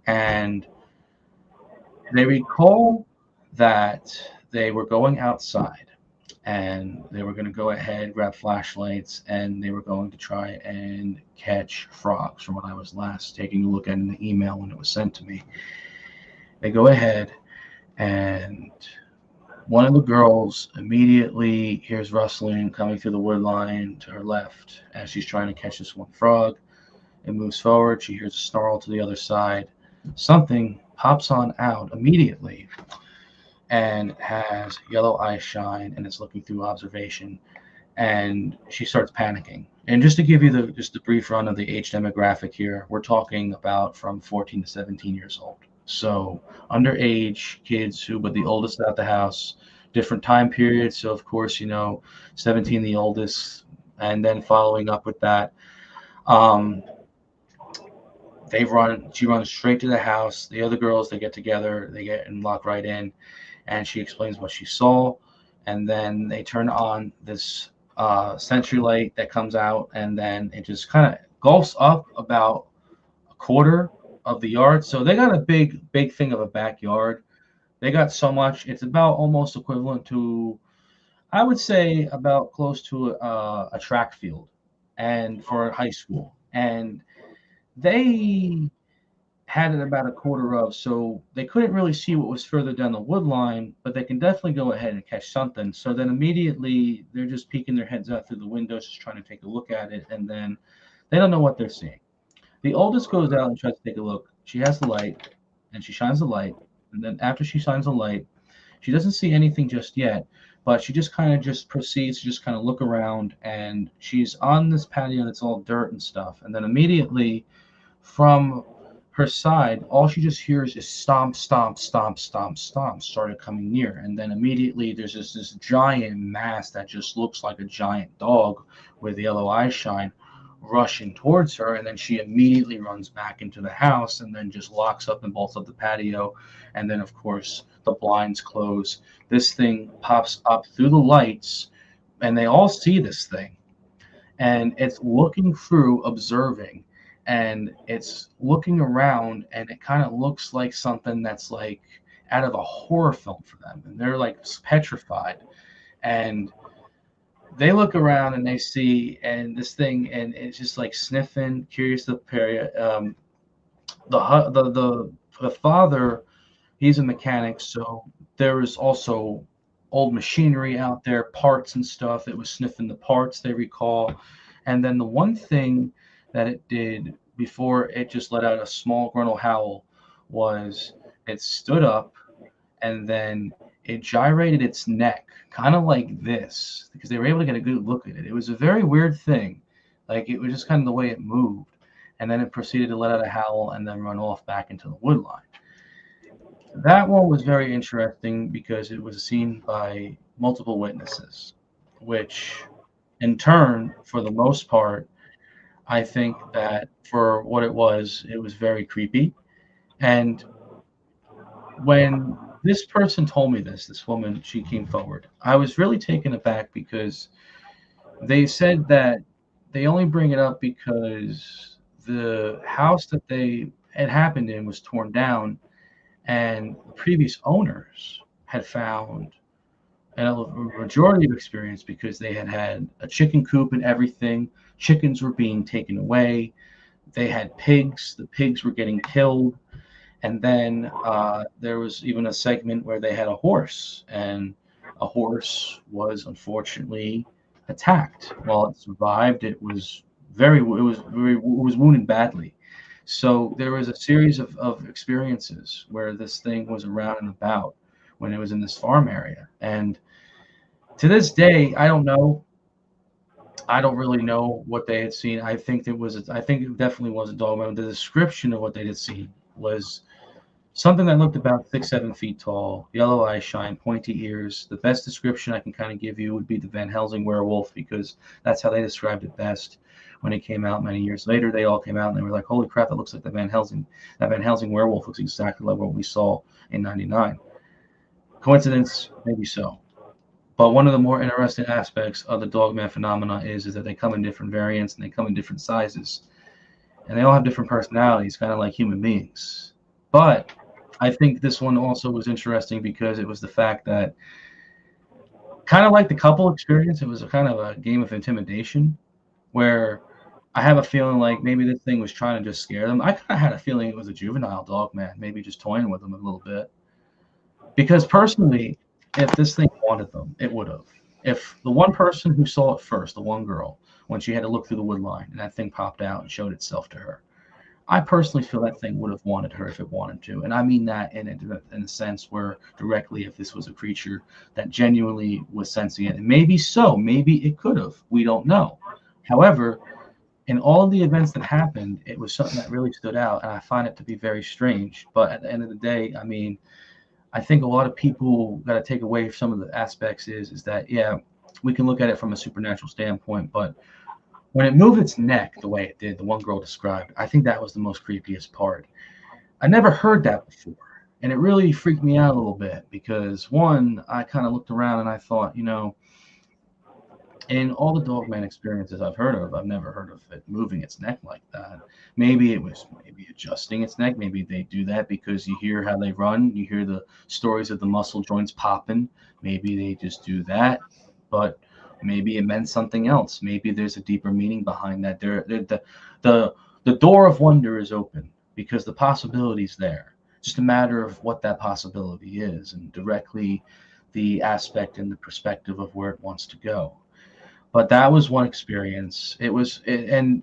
and they recall that they were going outside and they were going to go ahead, grab flashlights, and they were going to try and catch frogs, from what I was last taking a look at in the email when it was sent to me. They go ahead, and one of the girls immediately hears rustling coming through the wood line to her left as she's trying to catch this one frog. It moves forward. She hears a snarl to the other side. Something pops on out immediately and has yellow eye shine and is looking through observation, and she starts panicking. And just to give you just a brief run of the age demographic here, we're talking about from 14 to 17 years old. So underage kids who were the oldest out the house, different time periods. So of course, 17 the oldest, and then following up with that, she runs straight to the house. The other girls, they get together, they get and lock right in, and she explains what she saw, and then they turn on this sentry light that comes out, and then it just kind of gulfs up about a quarter of the yard. So they got a big thing of a backyard. They got so much. It's about almost equivalent to, I would say, about close to a track field, and for high school. And they had it about a quarter of, so they couldn't really see what was further down the wood line, but they can definitely go ahead and catch something. So then immediately they're just peeking their heads out through the windows, just trying to take a look at it, and then they don't know what they're seeing. The oldest goes out and tries to take a look. She has the light, and she shines the light, and then after she shines the light, she doesn't see anything just yet, but she just kind of just proceeds to just kind of look around, and she's on this patio that's all dirt and stuff, and then immediately from her side, all she just hears is stomp, stomp, stomp, stomp, stomp started coming near. And then immediately there's just this giant mass that just looks like a giant dog with yellow eyes shine rushing towards her. And then she immediately runs back into the house and then just locks up and bolts up the patio. And then, of course, the blinds close. This thing pops up through the lights, and they all see this thing. And it's looking through, observing, and it's looking around, and it kind of looks like something that's like out of a horror film for them, and they're like petrified. And they look around and they see and this thing, and it's just like sniffing, curious to pair. The father, he's a mechanic, so there is also old machinery out there, parts and stuff. It was sniffing the parts, they recall. And then the one thing that it did before it just let out a small gruntle howl was it stood up, and then it gyrated its neck kind of like this, because they were able to get a good look at it. It was a very weird thing. Like, it was just kind of the way it moved. And then it proceeded to let out a howl and then run off back into the wood line. That one was very interesting because it was seen by multiple witnesses, which in turn, for the most part, I think that for what it was very creepy. And when this person told me this woman, she came forward, I was really taken aback because they said that they only bring it up because the house that they had happened in was torn down, and the previous owners had found a majority of experience because they had had a chicken coop and everything. Chickens were being taken away. They had pigs. The pigs were getting killed. And then there was even a segment where they had a horse, and a horse was unfortunately attacked. While it survived, it was wounded badly. So there was a series of experiences where this thing was around and about when it was in this farm area. And to this day, I don't know. I don't really know what they had seen. I think it definitely was a dog. The description of what they had seen was something that looked about 6-7 feet tall, yellow eyes shine, pointy ears. The best description I can kind of give you would be the Van Helsing werewolf, because that's how they described it best. When it came out many years later, they all came out and they were like, holy crap, that looks like the Van Helsing. That Van Helsing werewolf looks exactly like what we saw in 99. Coincidence? Maybe so. But one of the more interesting aspects of the Dogman phenomena is that they come in different variants and they come in different sizes. And they all have different personalities, kind of like human beings. But I think this one also was interesting because it was the fact that, kind of like the couple experience, it was a kind of a game of intimidation where I have a feeling like maybe this thing was trying to just scare them. I kind of had a feeling it was a juvenile dog man, maybe just toying with them a little bit. Because personally, if this thing wanted them, it would have. If the one person who saw it first, the one girl, when she had to look through the wood line and that thing popped out and showed itself to her, I personally feel that thing would have wanted her if it wanted to. And I mean that in a sense where directly, if this was a creature that genuinely was sentient, and maybe so, maybe it could have. We don't know. However, in all of the events that happened, it was something that really stood out, and I find it to be very strange. But at the end of the day, I mean, I think a lot of people got to take away some of the aspects is that, yeah, we can look at it from a supernatural standpoint, but when it moved its neck the way it did, the one girl described, I think that was the most creepiest part. I never heard that before, and it really freaked me out a little bit because, one, I kind of looked around and I thought, in all the Dogman experiences I've heard of, I've never heard of it moving its neck like that. Maybe it was adjusting its neck. Maybe they do that because you hear how they run. You hear the stories of the muscle joints popping. Maybe they just do that. But maybe it meant something else. Maybe there's a deeper meaning behind that. The door of wonder is open. because the possibility's there. Just a matter of what that possibility is and directly the aspect and the perspective of where it wants to go. But that was one experience. And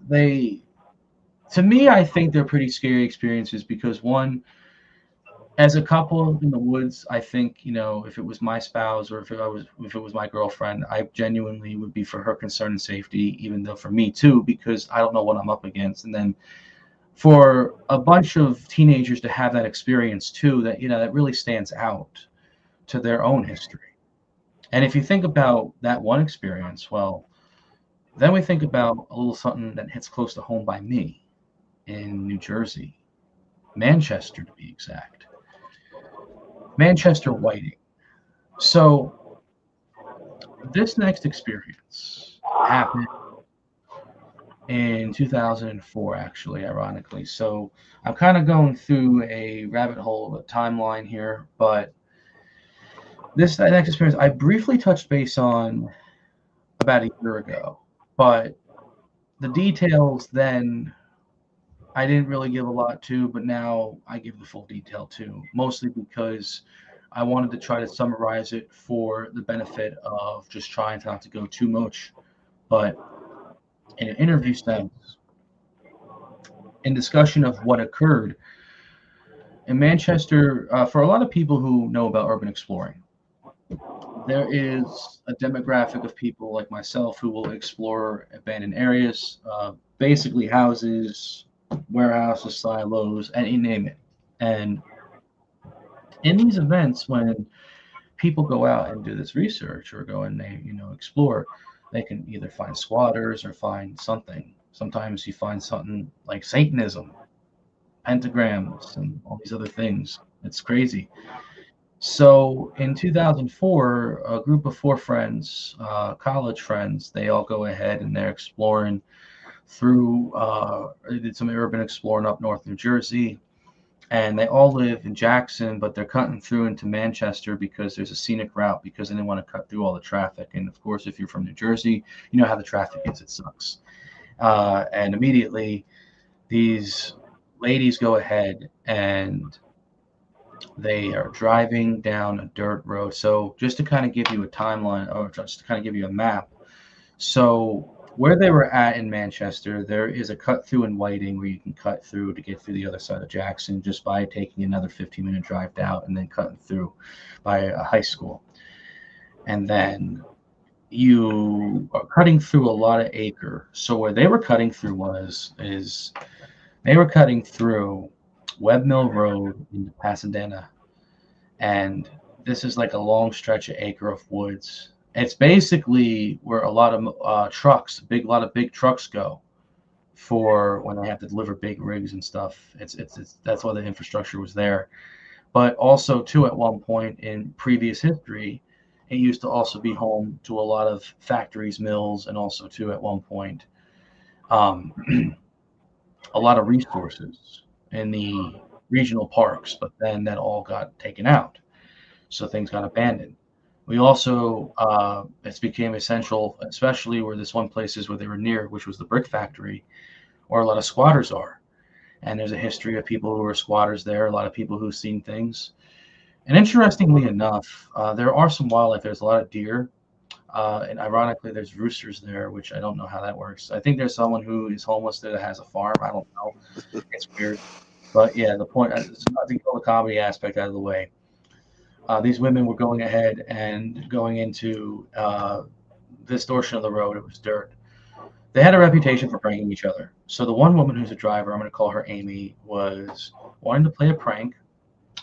they, to me, I think they're pretty scary experiences because one, as a couple in the woods, I think, if it was my spouse or if it was my girlfriend, I genuinely would be for her concern and safety, even though for me too, because I don't know what I'm up against. And then for a bunch of teenagers to have that experience too, that really stands out to their own history. And if you think about that one experience, well, then we think about a little something that hits close to home by me in New Jersey, Manchester to be exact. Manchester Whiting. So this next experience happened in 2004, actually, ironically. So I'm kind of going through a rabbit hole of a timeline here, but this next experience I briefly touched base on about a year ago, but the details then I didn't really give a lot to, but now I give the full detail to, mostly because I wanted to try to summarize it for the benefit of just trying not to go too much. But in an interview sense, in discussion of what occurred in Manchester, for a lot of people who know about urban exploring, there is a demographic of people like myself who will explore abandoned areas, basically houses, warehouses, silos, and you name it. And in these events, when people go out and do this research or go and they explore, they can either find squatters or find something. Sometimes you find something like Satanism, pentagrams, and all these other things. It's crazy. So in 2004, a group of four friends, college friends, they all go ahead and they're exploring through, they did some urban exploring up north New Jersey, and they all live in Jackson, but they're cutting through into Manchester because there's a scenic route because they didn't want to cut through all the traffic. And of course, if you're from New Jersey, you know how the traffic is, it sucks. And immediately these ladies go ahead and they are driving down a dirt road. So just to kind of give you a timeline, or just to kind of give you a map. So where they were at in Manchester, there is a cut through in Whiting where you can cut through to get through the other side of Jackson just by taking another 15-minute drive down and then cutting through by a high school. And then you are cutting through a lot of acre. So where they were cutting through they were cutting through Webb Mill Road in Pasadena. And this is like a long stretch of acre of woods. It's basically where a lot of trucks, a lot of big trucks go for when they have to deliver big rigs and stuff. It's that's why the infrastructure was there. But also too, at one point in previous history, it used to also be home to a lot of factories, mills, and also too at one point, a lot of resources in the regional parks. But then that all got taken out, so things got abandoned. We also, it became essential, especially where this one place is where they were near, which was the brick factory, where a lot of squatters are. And there's a history of people who are squatters there, a lot of people who've seen things. And interestingly enough, there are some wildlife. There's a lot of deer. And ironically, there's roosters there, which I don't know how that works. I think there's someone who is homeless there that has a farm. I don't know. It's weird. But yeah, the point is not to get the comedy aspect out of the way. These women were going ahead and going into this portion of the road. It was dirt. They had a reputation for pranking each other. So the one woman who's a driver, I'm going to call her Amy, was wanting to play a prank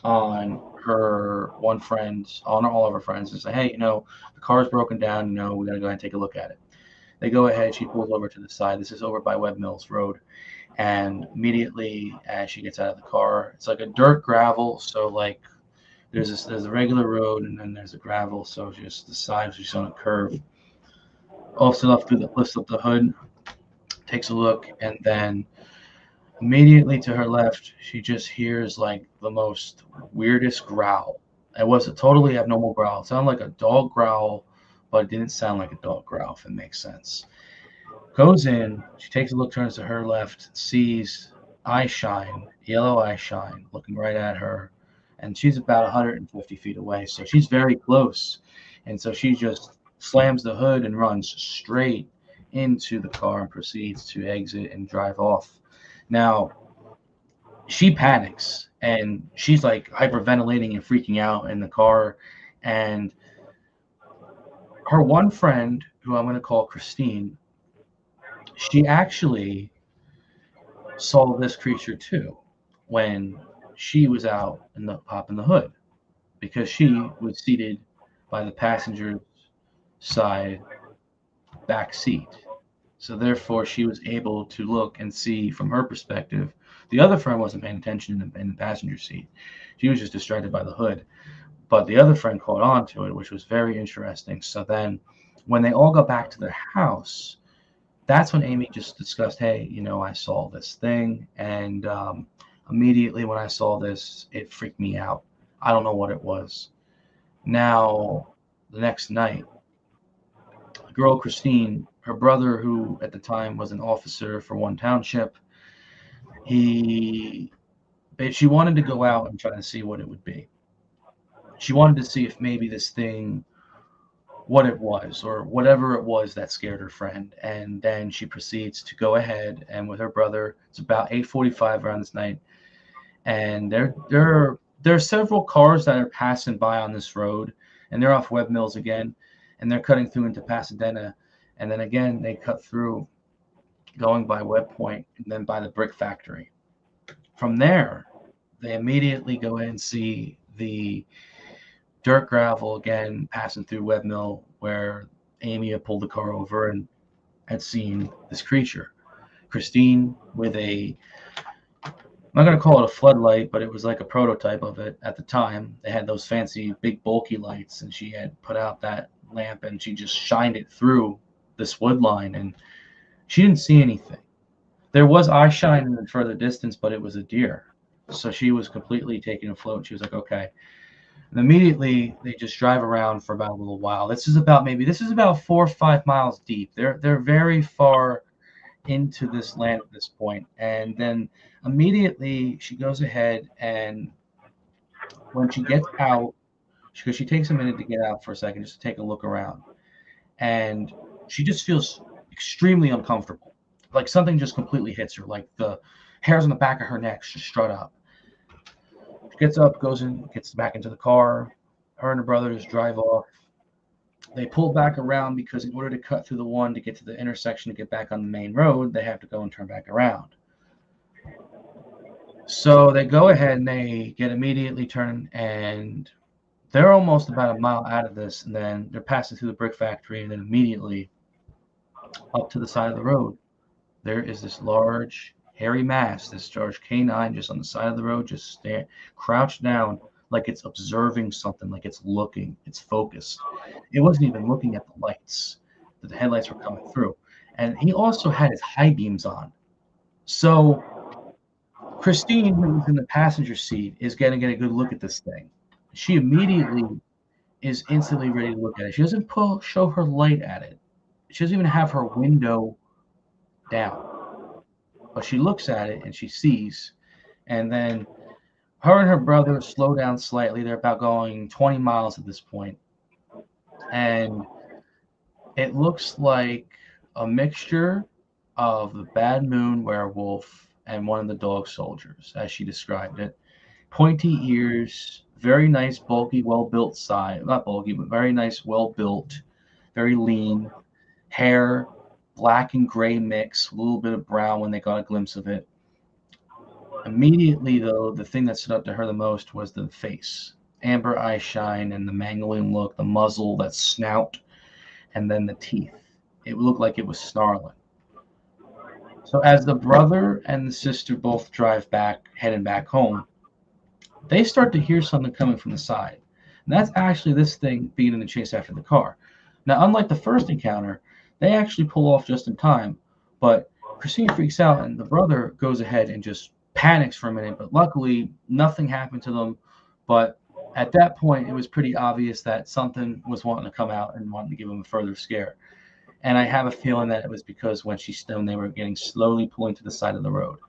on her one friend, on all of her friends, and say, hey, the car's broken down. We got to go ahead and take a look at it. They go ahead. She pulls over to the side. This is over by Webb Mills Road. And immediately as she gets out of the car, it's like a dirt gravel. So like, there's a regular road and then there's a gravel, so just the sides just on a curve. Lifts up the hood, takes a look, and then immediately to her left, she just hears like the most weirdest growl. It was a totally abnormal growl. It sounded like a dog growl, but it didn't sound like a dog growl, if it makes sense. Goes in, she takes a look, turns to her left, sees eye shine, yellow eye shine, looking right at her. And she's about 150 feet away, so she's very close. And so she just slams the hood and runs straight into the car and proceeds to exit and drive off. Now, she panics and she's like hyperventilating and freaking out in the car. And her one friend, who I'm going to call Christine, she actually saw this creature too when she was out in the popping the hood, because she was seated by the passenger's side back seat. So therefore, she was able to look and see from her perspective. The other friend wasn't paying attention in the passenger seat. She was just distracted by the hood. But the other friend caught on to it, which was very interesting. So then when they all got back to their house, that's when Amy just discussed, hey, I saw this thing. And immediately when I saw this, it freaked me out. I don't know what it was. Now, the next night, the girl Christine, her brother, who at the time was an officer for one township, she wanted to go out and try to see what it would be. She wanted to see if maybe this thing, what it was, or whatever it was that scared her friend. And then she proceeds to go ahead and with her brother, it's about 8:45 around this night, and there are several cars that are passing by on this road, and they're off Webb Mills again, and they're cutting through into Pasadena, and then again they cut through going by Webb Point and then by the brick factory. From there, they immediately go in and see the dirt gravel again passing through Webb Mill, where Amy had pulled the car over and had seen this creature. Christine with I'm not going to call it a floodlight, but it was like a prototype of it at the time. They had those fancy big bulky lights, and she had put out that lamp and she just shined it through this wood line, and she didn't see anything. There was eye shine in the further distance, but it was a deer. So she was completely taken afloat. She was like, okay. And immediately they just drive around for about a little while. This is about 4 or 5 miles deep. They're very far into this land at this point. And then immediately she goes ahead, and when she gets out, because she takes a minute to get out for a second just to take a look around, and she just feels extremely uncomfortable. Like something just completely hits her, like the hairs on the back of her neck just strut up. She gets up, goes in, gets back into the car. Her and her brother just drive off. They pull back around because in order to cut through the one to get to the intersection to get back on the main road, they have to go and turn back around. So they go ahead and they get immediately turned, and they're almost about a mile out of this, and then they're passing through the brick factory, and then immediately up to the side of the road, there is this large hairy mass, this large canine just on the side of the road, just crouched down like it's observing something, like it's looking, it's focused. It wasn't even looking at the lights. The headlights were coming through. And he also had his high beams on. So Christine, who was in the passenger seat, is going to get a good look at this thing. She immediately is instantly ready to look at it. She doesn't show her light at it. She doesn't even have her window down. But she looks at it and she sees, and then her and her brother slow down slightly. They're about going 20 miles at this point. And it looks like a mixture of the Bad Moon werewolf and one of the dog soldiers, as she described it. Pointy ears, very nice, bulky, well-built side. Not bulky, but very nice, well-built, very lean. Hair, black and gray mix, a little bit of brown when they got a glimpse of it. Immediately, though, the thing that stood out to her the most was the face. Amber eye shine and the mangling look, the muzzle, that snout, and then the teeth. It looked like it was snarling. So as the brother and the sister both drive back, heading back home, they start to hear something coming from the side. And that's actually this thing being in the chase after the car. Now, unlike the first encounter, they actually pull off just in time, but Christine freaks out and the brother goes ahead and just panics for a minute, but luckily nothing happened to them. But at that point, it was pretty obvious that something was wanting to come out and wanting to give them a further scare. And I have a feeling that it was because when they were getting slowly pulling to the side of the road.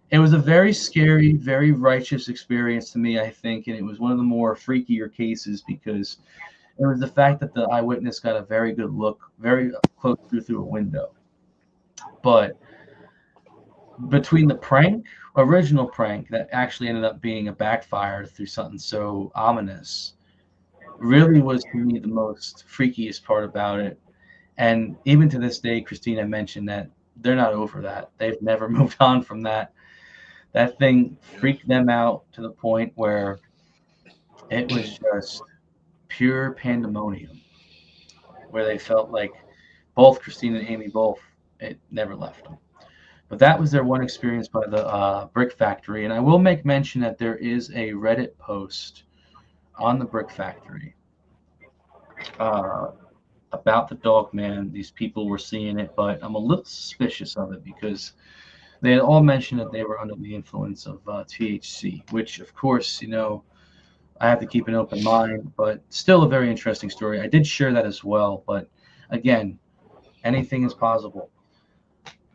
It was a very scary, very righteous experience to me, I think, and it was one of the more freakier cases because it was the fact that the eyewitness got a very good look, very close through a window. But between the original prank that actually ended up being a backfire through something so ominous, really was to me the most freakiest part about it. And even to this day, Christina mentioned that they're not over that. They've never moved on from that. That thing freaked them out to the point where it was just pure pandemonium, where they felt like both Christina and Amy it never left them. But that was their one experience by the brick factory. And I will make mention that there is a Reddit post on the brick factory about the dog man. These people were seeing it, but I'm a little suspicious of it because they had all mentioned that they were under the influence of THC, which, of course, I have to keep an open mind, but still a very interesting story. I did share that as well, but again, anything is possible.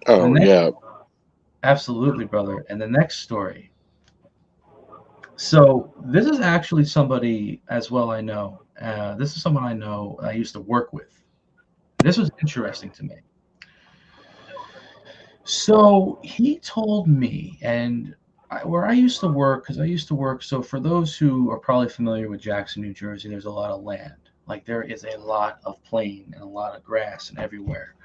Oh, yeah. Absolutely, brother. And the next story. So this is actually somebody as well I know. This is someone I know I used to work with. This was interesting to me. So he told me, and where I used to work, because I used to work, so for those who are probably familiar with Jackson, New Jersey, there's a lot of land. Like there is a lot of plain and a lot of grass and everywhere.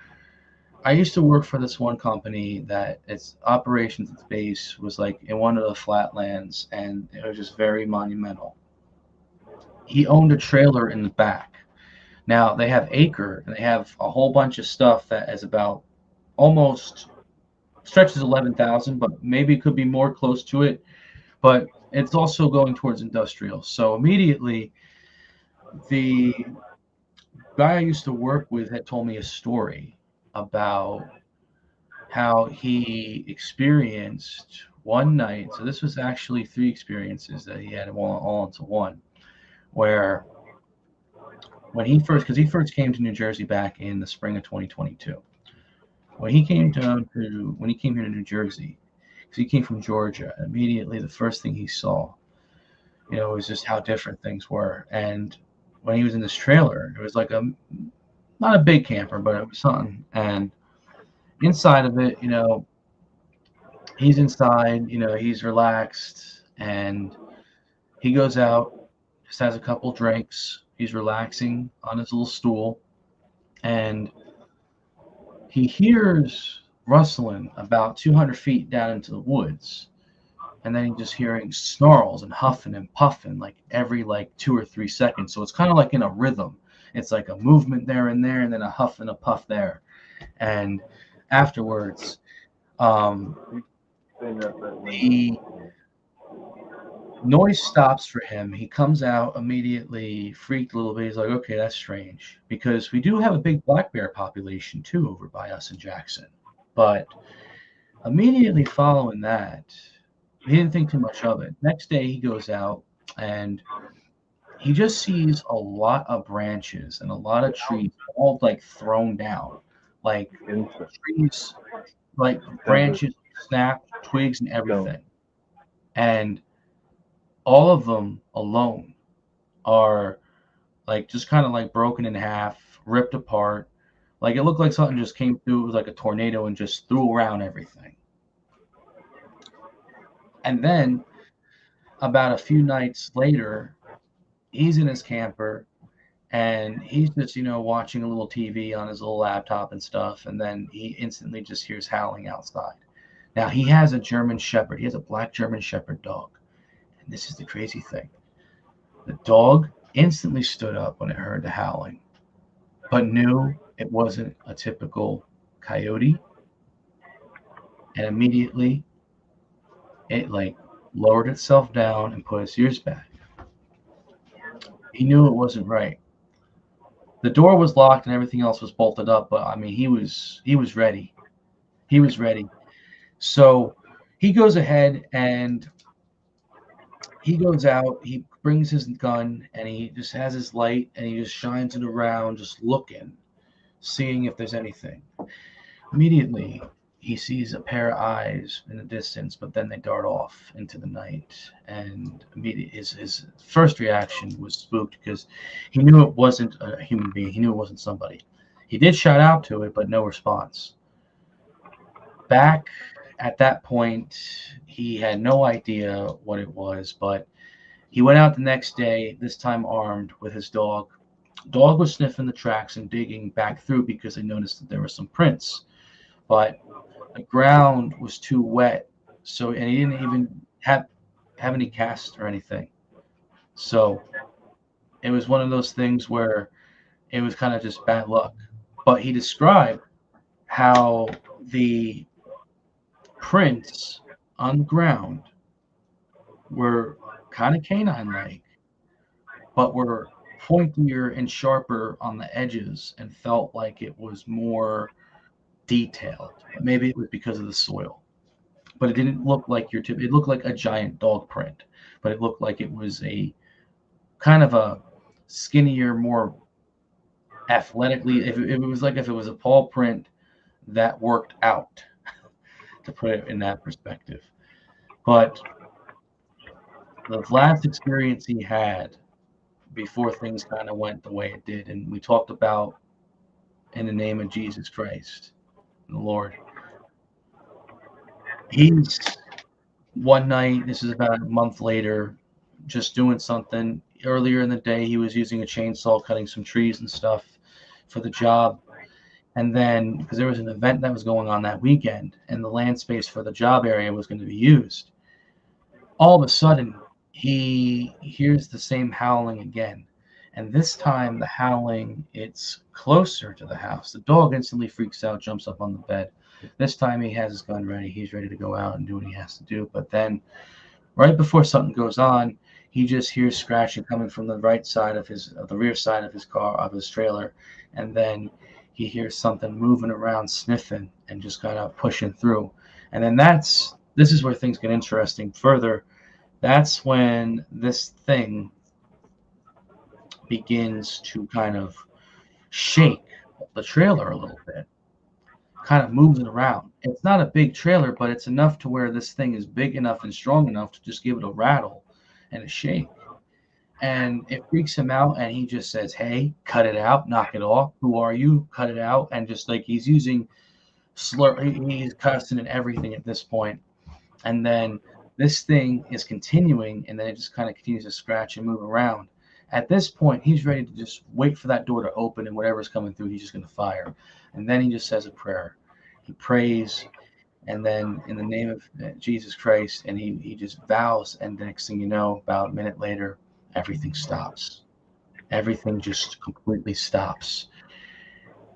I used to work for this one company that its operations, its base was like in one of the flatlands, and it was just very monumental. He owned a trailer in the back. Now they have acre, and they have a whole bunch of stuff that is about almost stretches 11,000, but maybe it could be more close to it. But it's also going towards industrial. So immediately, the guy I used to work with had told me a story about how he experienced one night. So this was actually 3 experiences that he had all into one, where when he first came to New Jersey back in the spring of 2022. When he came here to New Jersey, because he came from Georgia, immediately the first thing he saw, was just how different things were. And when he was in this trailer, it was like not a big camper, but it was something. And inside of it, he's inside, he's relaxed, and he goes out, just has a couple drinks, he's relaxing on his little stool, and he hears rustling about 200 feet down into the woods, and then he's just hearing snarls and huffing and puffing like every 2 or 3 seconds. So it's kind of like in a rhythm. It's like a movement there, and then a huff and a puff there. And afterwards, the noise stops for him. He comes out immediately, freaked a little bit. He's like, okay, that's strange, because we do have a big black bear population too over by us in Jackson. But immediately following that, he didn't think too much of it. Next day he goes out and he just sees a lot of branches and a lot of trees all thrown down, like trees, like branches snap, twigs and everything. And all of them alone are just kind of broken in half, ripped apart. Like it looked like something just came through. It was like a tornado and just threw around everything. And then about a few nights later, he's in his camper and he's just, watching a little TV on his little laptop and stuff. And then he instantly just hears howling outside. Now he has a German Shepherd. He has a black German Shepherd dog. And this is the crazy thing. The dog instantly stood up when it heard the howling, but knew it wasn't a typical coyote. And immediately it lowered itself down and put its ears back. He knew it wasn't right. The door was locked and everything else was bolted up, but I mean, he was ready. He was ready. So he goes ahead and he goes out, he brings his gun, and he just has his light, and he just shines it around, just looking, seeing if there's anything. Immediately, he sees a pair of eyes in the distance, but then they dart off into the night. And immediately his first reaction was spooked because he knew it wasn't a human being. He knew it wasn't somebody. He did shout out to it, but no response. Back at that point, he had no idea what it was, but he went out the next day, this time armed with his dog. Dog was sniffing the tracks and digging back through because they noticed that there were some prints, but the ground was too wet, so and he didn't even have any cast or anything. So it was one of those things where it was kind of just bad luck. But he described how the prints on the ground were kind of canine-like, but were pointier and sharper on the edges and felt like it was more detailed. Maybe it was because of the soil, but it didn't look like your tip. It looked like a giant dog print, but it looked like it was a kind of a skinnier, more athletically. If it was like if it was a paw print that worked out, to put it in that perspective. But the last experience he had before things kind of went the way it did, and we talked about in the name of Jesus Christ, the Lord. He's one night, this is about a month later, just doing something. Earlier in the day, he was using a chainsaw, cutting some trees and stuff for the job. And then, because there was an event that was going on that weekend, and the land space for the job area was going to be used, all of a sudden, he hears the same howling again. And this time, the howling, it's closer to the house. The dog instantly freaks out, jumps up on the bed. This time, he has his gun ready. He's ready to go out and do what he has to do. But then, right before something goes on, he just hears scratching coming from the right side of the rear side of his car, of his trailer. And then he hears something moving around, sniffing, and just kind of pushing through. And then this is where things get interesting further. That's when this thing begins to kind of shake the trailer a little bit, kind of moves it around. It's not a big trailer, but it's enough to where this thing is big enough and strong enough to just give it a rattle and a shake. And it freaks him out, and he just says, "Hey, cut it out, knock it off. Who are you? Cut it out." And just like he's using slur, he's cussing and everything at this point. And then this thing is continuing, and then it just kind of continues to scratch and move around. At this point, he's ready to just wait for that door to open, and whatever's coming through, he's just going to fire. And then he just says a prayer. He prays, and then in the name of Jesus Christ, and he just vows, and the next thing you know, about a minute later, everything stops. Everything just completely stops.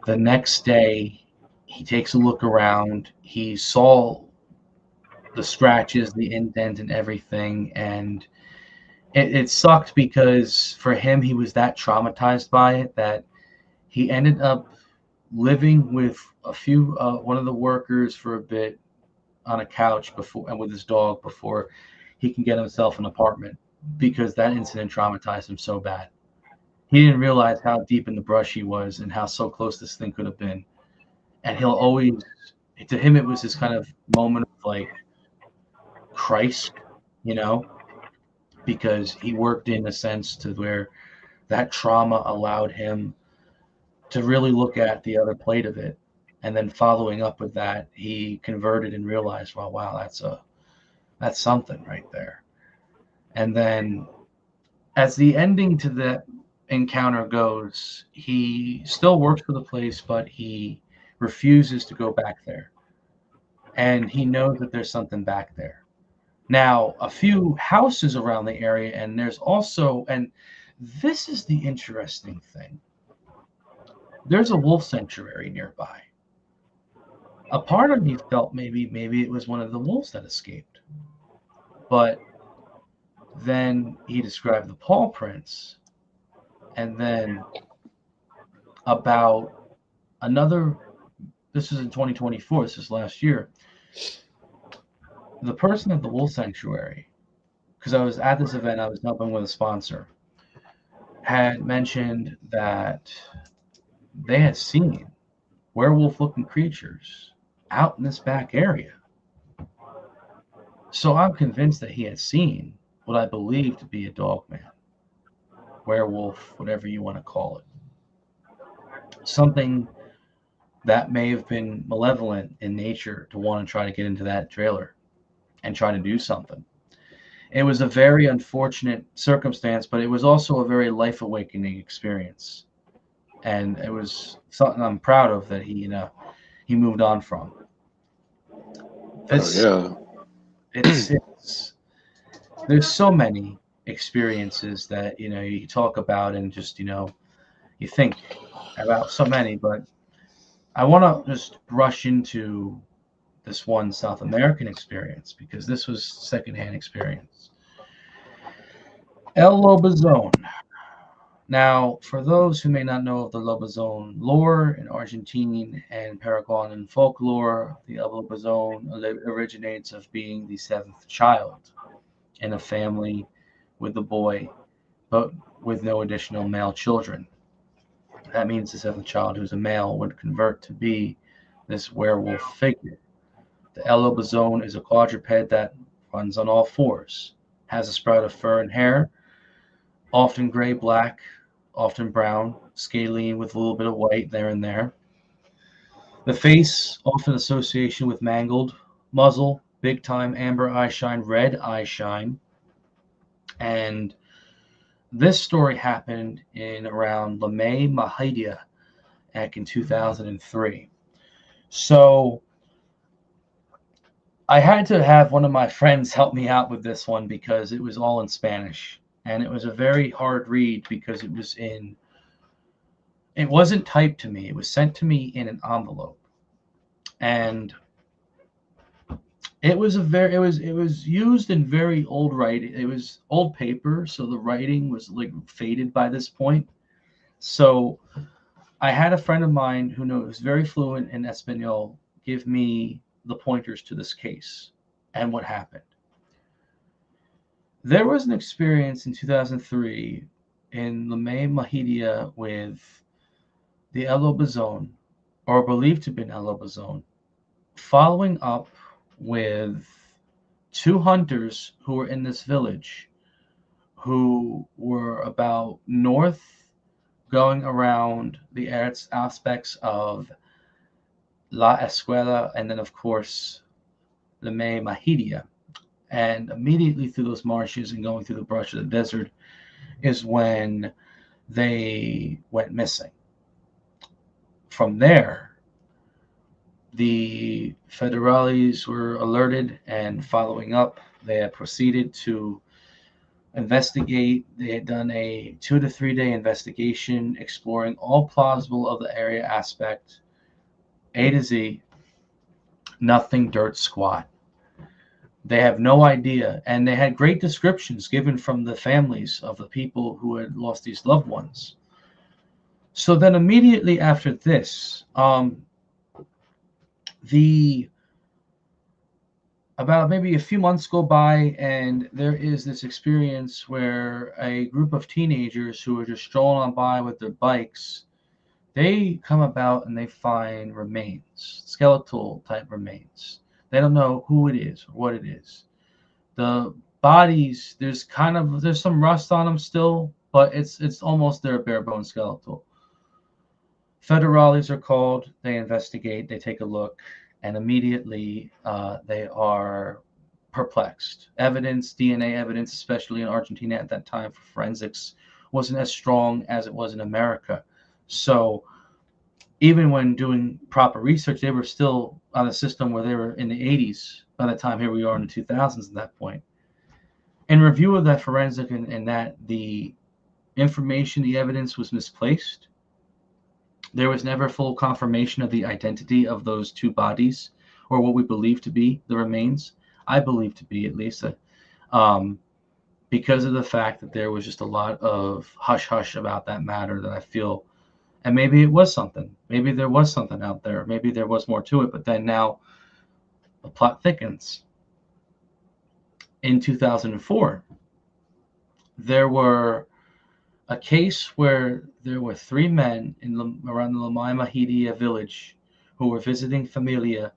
The next day, he takes a look around. He saw the scratches, the indent, and everything, and it sucked because for him, he was that traumatized by it that he ended up living with one of the workers for a bit on a couch before, and with his dog before he can get himself an apartment, because that incident traumatized him so bad. He didn't realize how deep in the brush he was and how so close this thing could have been. And he'll always, to him, it was this kind of moment of like Christ, because he worked in a sense to where that trauma allowed him to really look at the other plate of it. And then following up with that, he converted and realized, well, wow, that's something right there. And then as the ending to the encounter goes, he still works for the place, but he refuses to go back there. And he knows that there's something back there. Now, a few houses around the area, and there's also, and this is the interesting thing, there's a wolf sanctuary nearby. A part of me felt maybe it was one of the wolves that escaped. But then he described the paw prints, and then about another, this is in 2024, this is last year, the person at the wolf sanctuary, because I was at this event, I was helping with a sponsor, had mentioned that they had seen werewolf-looking creatures out in this back area. So I'm convinced that he had seen what I believe to be a dog man, werewolf, whatever you want to call it. Something that may have been malevolent in nature to want to try to get into that trailer and try to do something. It was a very unfortunate circumstance, but it was also a very life awakening experience. And it was something I'm proud of that he moved on from. This Oh, it's there's so many experiences that you talk about and just you think about so many, but I want to just brush into this one South American experience because this was secondhand experience. El Lobezón. Now, for those who may not know of the Lobezón lore in Argentine and Paraguayan folklore, the El Lobezón originates of being the seventh child in a family with a boy, but with no additional male children. That means the seventh child, who's a male, would convert to be this werewolf figure. The El Lobezón is a quadruped that runs on all fours, has a sprout of fur and hair, often gray, black, often brown, scaly with a little bit of white there and there. The face, often association with mangled, muzzle, big time amber eye shine, red eye shine. And this story happened in around Lamay Mahidia back in 2003. So I had to have one of my friends help me out with this one because it was all in Spanish. And it was a very hard read because it wasn't typed to me. It was sent to me in an envelope. And it was used in very old writing. It was old paper, so the writing was like faded by this point. So I had a friend of mine who was very fluent in Espanol give me the pointers to this case and what happened. There was an experience in 2003 in Lamay Mahidia with the El Lobezón, or believed to be El Lobezón, following up with two hunters who were in this village who were about north, going around the aspects of La Escuela and then, of course, Lamay Mahidia. And immediately through those marshes and going through the brush of the desert is when they went missing. From there, the federales were alerted and following up. They had proceeded to investigate. They had done a 2 to 3 day investigation exploring all plausible of the area aspect, A to Z, nothing dirt squat. They have no idea. And they had great descriptions given from the families of the people who had lost these loved ones. So then immediately after this, about maybe a few months go by, and there is this experience where a group of teenagers who are just strolling on by with their bikes, they come about and they find remains, skeletal type remains. They don't know who it is or what it is. The bodies, there's some rust on them still, but it's almost their bare bone skeletal. Federales are called, they investigate, they take a look, and immediately they are perplexed. Evidence, DNA evidence, especially in Argentina at that time for forensics, wasn't as strong as it was in America. So even when doing proper research, they were still on a system where they were in the 80s by the time here we are in the 2000s at that point. In review of that forensic and that the information, the evidence was misplaced. There was never full confirmation of the identity of those two bodies, or what we believe to be the remains. I believe to be, at least, because of the fact that there was just a lot of hush-hush about that matter that I feel, and maybe it was something. Maybe there was something out there. Maybe there was more to it, but then now the plot thickens. In 2004, there were a case where there were three men around the Lamay Mahidia village who were visiting Familia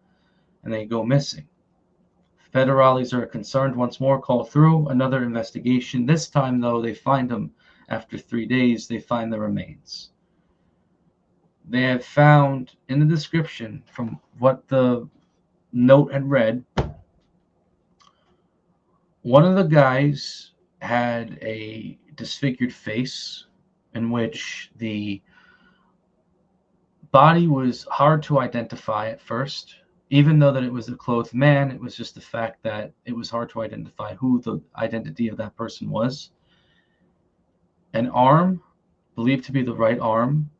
and they go missing. Federales are concerned once more, call through another investigation. This time, though, they find them after 3 days. They find the remains. They have found in the description from what the note had read, one of the guys had a disfigured face in which the body was hard to identify at first. Even though that it was a clothed man, it was just the fact that it was hard to identify who the identity of that person was. An arm, believed to be the right arm,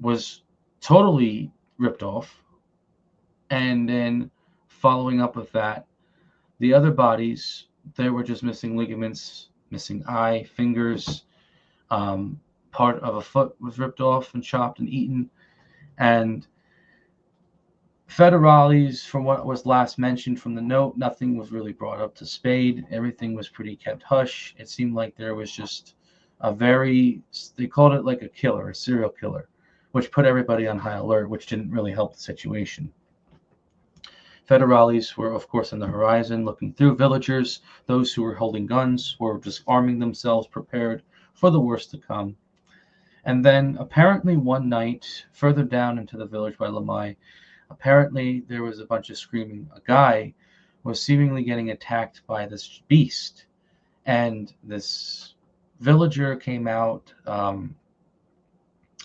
was totally ripped off. And then following up with that, the other bodies, they were just missing ligaments, missing eye, fingers, part of a foot was ripped off and chopped and eaten. And Federales, from what was last mentioned from the note, nothing was really brought up to Spade. Everything was pretty kept hush. It seemed like there was just they called it like a killer, a serial killer, which put everybody on high alert, which didn't really help the situation. Federales were, of course, on the horizon, looking through. Villagers, those who were holding guns, were just arming themselves, prepared for the worst to come. And then, apparently, one night, further down into the village by Lamai, apparently there was a bunch of screaming. A guy was seemingly getting attacked by this beast. And this villager came out,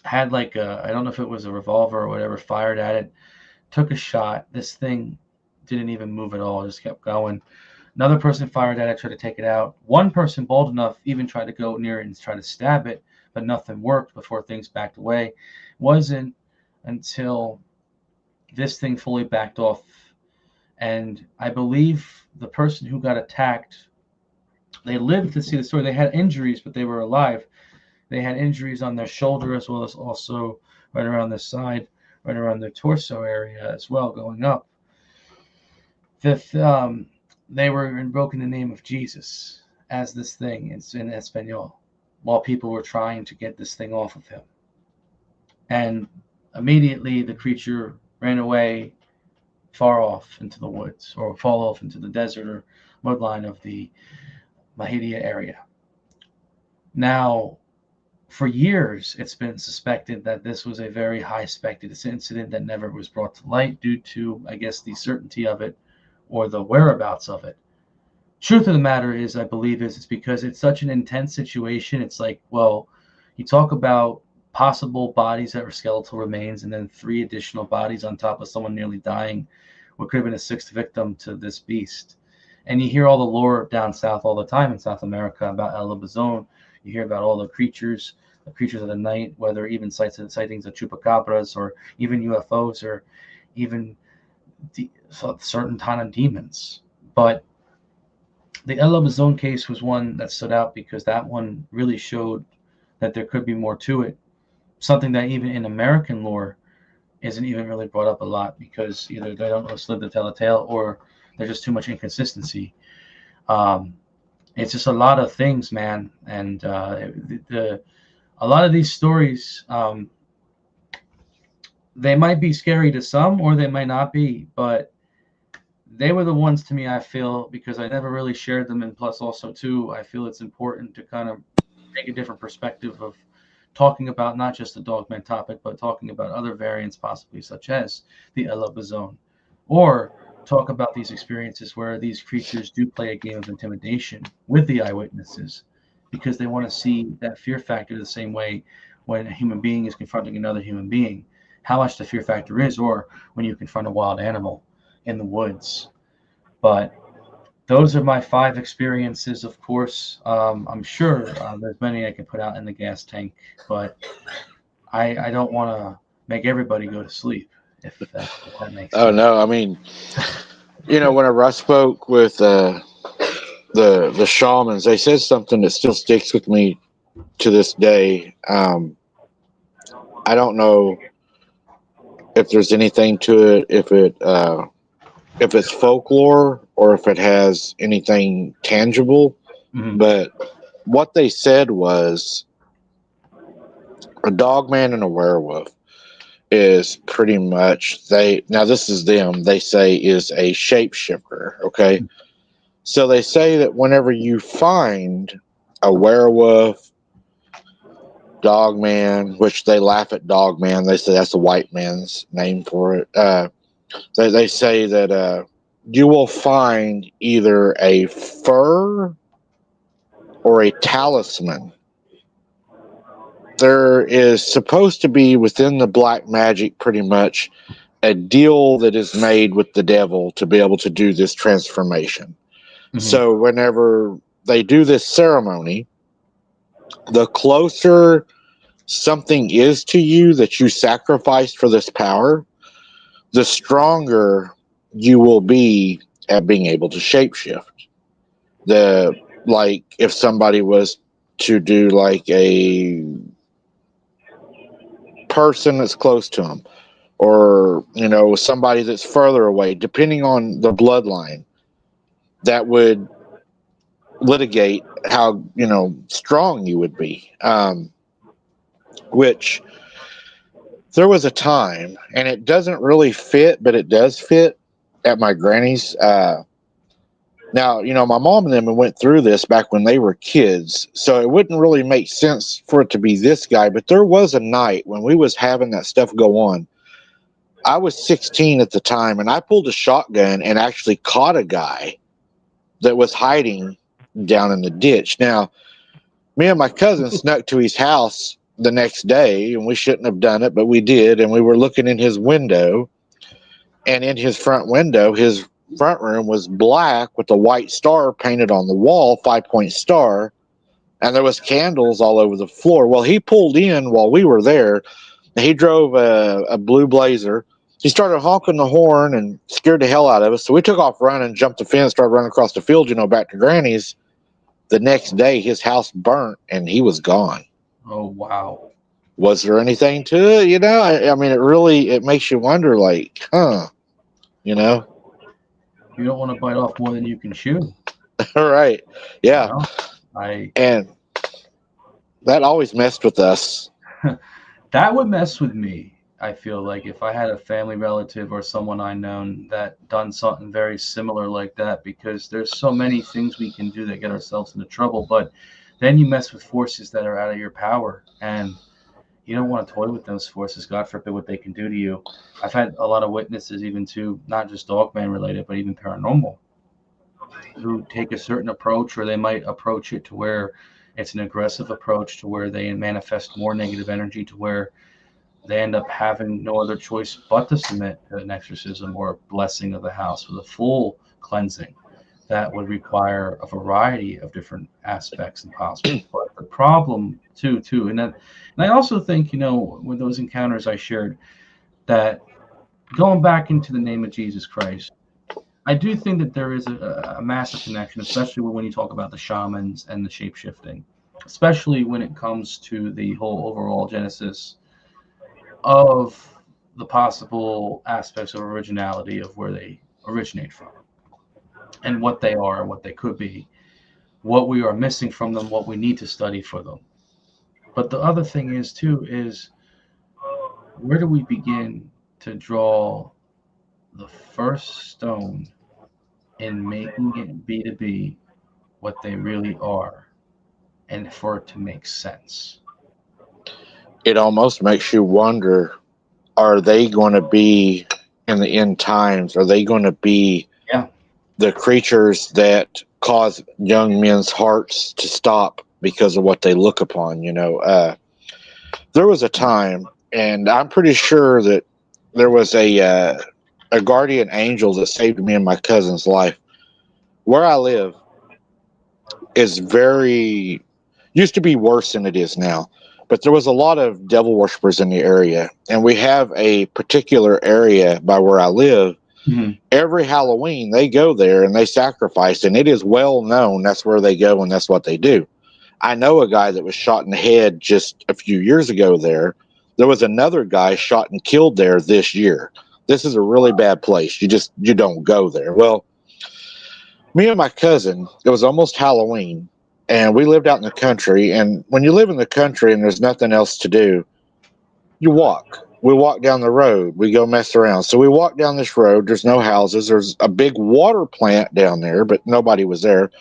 had like I don't know if it was a revolver or whatever, fired at it, took a shot. This thing didn't even move at all, just kept going. Another person fired at it, tried to take it out. One person, bold enough, even tried to go near it and try to stab it, but nothing worked before things backed away. It wasn't until this thing fully backed off. And I believe the person who got attacked, they lived to see the story. They had injuries, but they were alive. They had injuries on their shoulder as well as also right around the side, right around their torso area as well, going up. They were invoking the name of Jesus as this thing. It's in Espanol, while people were trying to get this thing off of him. And immediately the creature ran away far off into the woods, or fall off into the desert or mudline of the Mahidia area. Now, for years, it's been suspected that this was a very high-spected incident that never was brought to light due to, I guess, the certainty of it or the whereabouts of it. Truth of the matter is, I believe, it's because it's such an intense situation. It's like, well, you talk about possible bodies that were skeletal remains and then 3 additional bodies on top of someone nearly dying, what could have been a 6th victim to this beast. And you hear all the lore down south all the time in South America about El Lobezón. You hear about all the creatures of the night, whether even sightings of chupacabras or even UFOs or even certain kind of demons. But the El Lobezón case was one that stood out because that one really showed that there could be more to it. Something that even in American lore isn't even really brought up a lot because either they don't live to tell a tale or there's just too much inconsistency. It's just a lot of things, man. And a lot of these stories, they might be scary to some or they might not be, but they were the ones to me, I feel, because I never really shared them. And plus also too, I feel it's important to kind of take a different perspective of talking about not just the Dogman topic, but talking about other variants possibly such as the El Lobezón, or talk about these experiences where these creatures do play a game of intimidation with the eyewitnesses because they want to see that fear factor the same way when a human being is confronting another human being, how much the fear factor is, or when you confront a wild animal in the woods. But those are my 5 experiences, of course. I'm sure there's many I can put out in the gas tank, but I don't want to make everybody go to sleep, if that makes sense. Oh, no. I mean, whenever I spoke with the shamans, they said something that still sticks with me to this day. I don't know if there's anything to it, if it's folklore or if it has anything tangible. Mm-hmm. But what they said was a dog man and a werewolf. is pretty much now this is them, they say is a shapeshifter, okay? So they say that whenever you find a werewolf, dogman, which they laugh at dogman, they say that's a white man's name for it. They say that you will find either a fur or a talisman. There is supposed to be within the black magic pretty much a deal that is made with the devil to be able to do this transformation. Mhm. So whenever they do this ceremony, the closer something is to you that you sacrificed for this power, the stronger you will be at being able to shapeshift. Like if somebody was to do like a person that's close to them, or somebody that's further away, depending on the bloodline, that would litigate how strong you would be. Which there was a time, and it doesn't really fit, but it does fit at my granny's. Now, my mom and them went through this back when they were kids, so it wouldn't really make sense for it to be this guy. But there was a night when we was having that stuff go on. I was 16 at the time, and I pulled a shotgun and actually caught a guy that was hiding down in the ditch. Now, me and my cousin snuck to his house the next day, and we shouldn't have done it, but we did, and we were looking in his window, and in his front window, his front room was black with a white star painted on the wall, 5-point star, and there was candles all over the floor. Well, he pulled in while we were there. He drove a blue Blazer. He started honking the horn and scared the hell out of us. So we took off running, jumped the fence, started running across the field, back to Granny's. The next day, his house burnt, and he was gone. Oh, wow. Was there anything to it? I mean, it makes you wonder, like, You don't want to bite off more than you can chew. All right. Yeah. And that always messed with us. That would mess with me. I feel like if I had a family relative or someone I known that done something very similar like that, because there's so many things we can do that get ourselves into trouble, but then you mess with forces that are out of your power, and you don't want to toy with those forces. God forbid what they can do to you. I've had a lot of witnesses, even to not just dogman related, but even paranormal, who take a certain approach, or they might approach it to where it's an aggressive approach, to where they manifest more negative energy, to where they end up having no other choice but to submit to an exorcism or a blessing of the house with a full cleansing that would require a variety of different aspects and possible. But the problem too, and I also think, with those encounters I shared, that going back into the name of Jesus Christ, I do think that there is a massive connection, especially when you talk about the shamans and the shape-shifting, especially when it comes to the whole overall genesis of the possible aspects of originality of where they originate from and what they are and what they could be, what we are missing from them, what we need to study for them. But the other thing is where do we begin to draw the first stone in making it be what they really are, and for it to make sense? It almost makes you wonder, are they going to be in the end times? Are they going to be the creatures that cause young men's hearts to stop because of what they look upon? There was a time, and I'm pretty sure that there was a guardian angel that saved me and my cousin's life. Where I live is used to be worse than it is now. But there was a lot of devil worshippers in the area, and we have a particular area by where I live. Mm-hmm. Every Halloween, they go there and they sacrifice, and it is well known that's where they go and that's what they do. I know a guy that was shot in the head just a few years ago there. There was another guy shot and killed there this year. This is a really bad place. You don't go there. Well, me and my cousin, it was almost Halloween, and we lived out in the country. And when you live in the country and there's nothing else to do, you walk. we walk down the road. We go mess around. So we walk down this road. There's no houses. There's a big water plant down there, but nobody was there.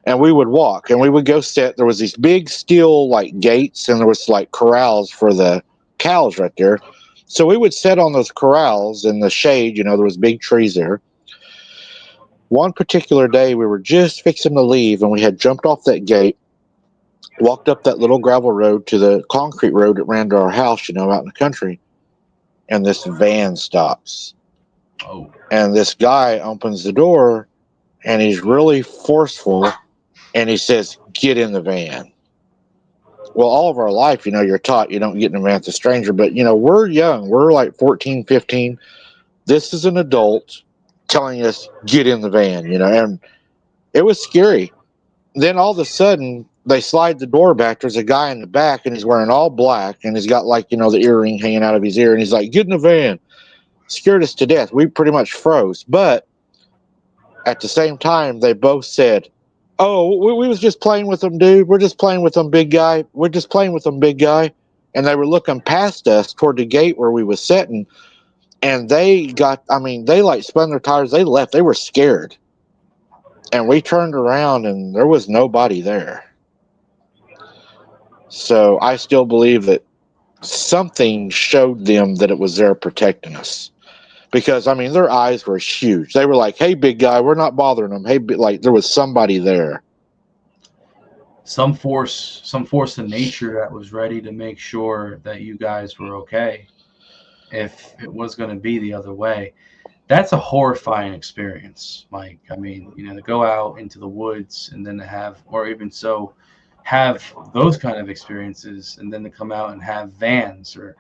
And we would walk, and we would go sit. There was these big steel like gates, and there was like corrals for the cows right there. So we would sit on those corrals in the shade. There was big trees there. One particular day, we were just fixing to leave, and we had jumped off that gate, walked up that little gravel road to the concrete road that ran to our house, out in the country. And this van stops. Oh. And this guy opens the door, and he's really forceful, and he says, "Get in the van." Well, all of our life, you're taught you don't get in a van with a stranger, but, we're young. We're like 14, 15. This is an adult telling us, get in the van, and it was scary. Then all of a sudden, they slide the door back. There's a guy in the back, and he's wearing all black, and he's got like, the earring hanging out of his ear, and he's like, "Get in the van." Scared us to death. We pretty much froze. But at the same time, they both said, "Oh, we was just playing with them, dude. We're just playing with them, big guy. We're just playing with them, big guy." And they were looking past us toward the gate where we was sitting, and they like spun their tires. They left. They were scared. And we turned around, and there was nobody there. So I still believe that something showed them that it was there protecting us. Because, their eyes were huge. They were like, "Hey, big guy, we're not bothering them." Hey, like there was somebody there. Some force in nature that was ready to make sure that you guys were okay if it was going to be the other way. That's a horrifying experience, Mike. To go out into the woods and then to have those kind of experiences, and then to come out and have vans. Or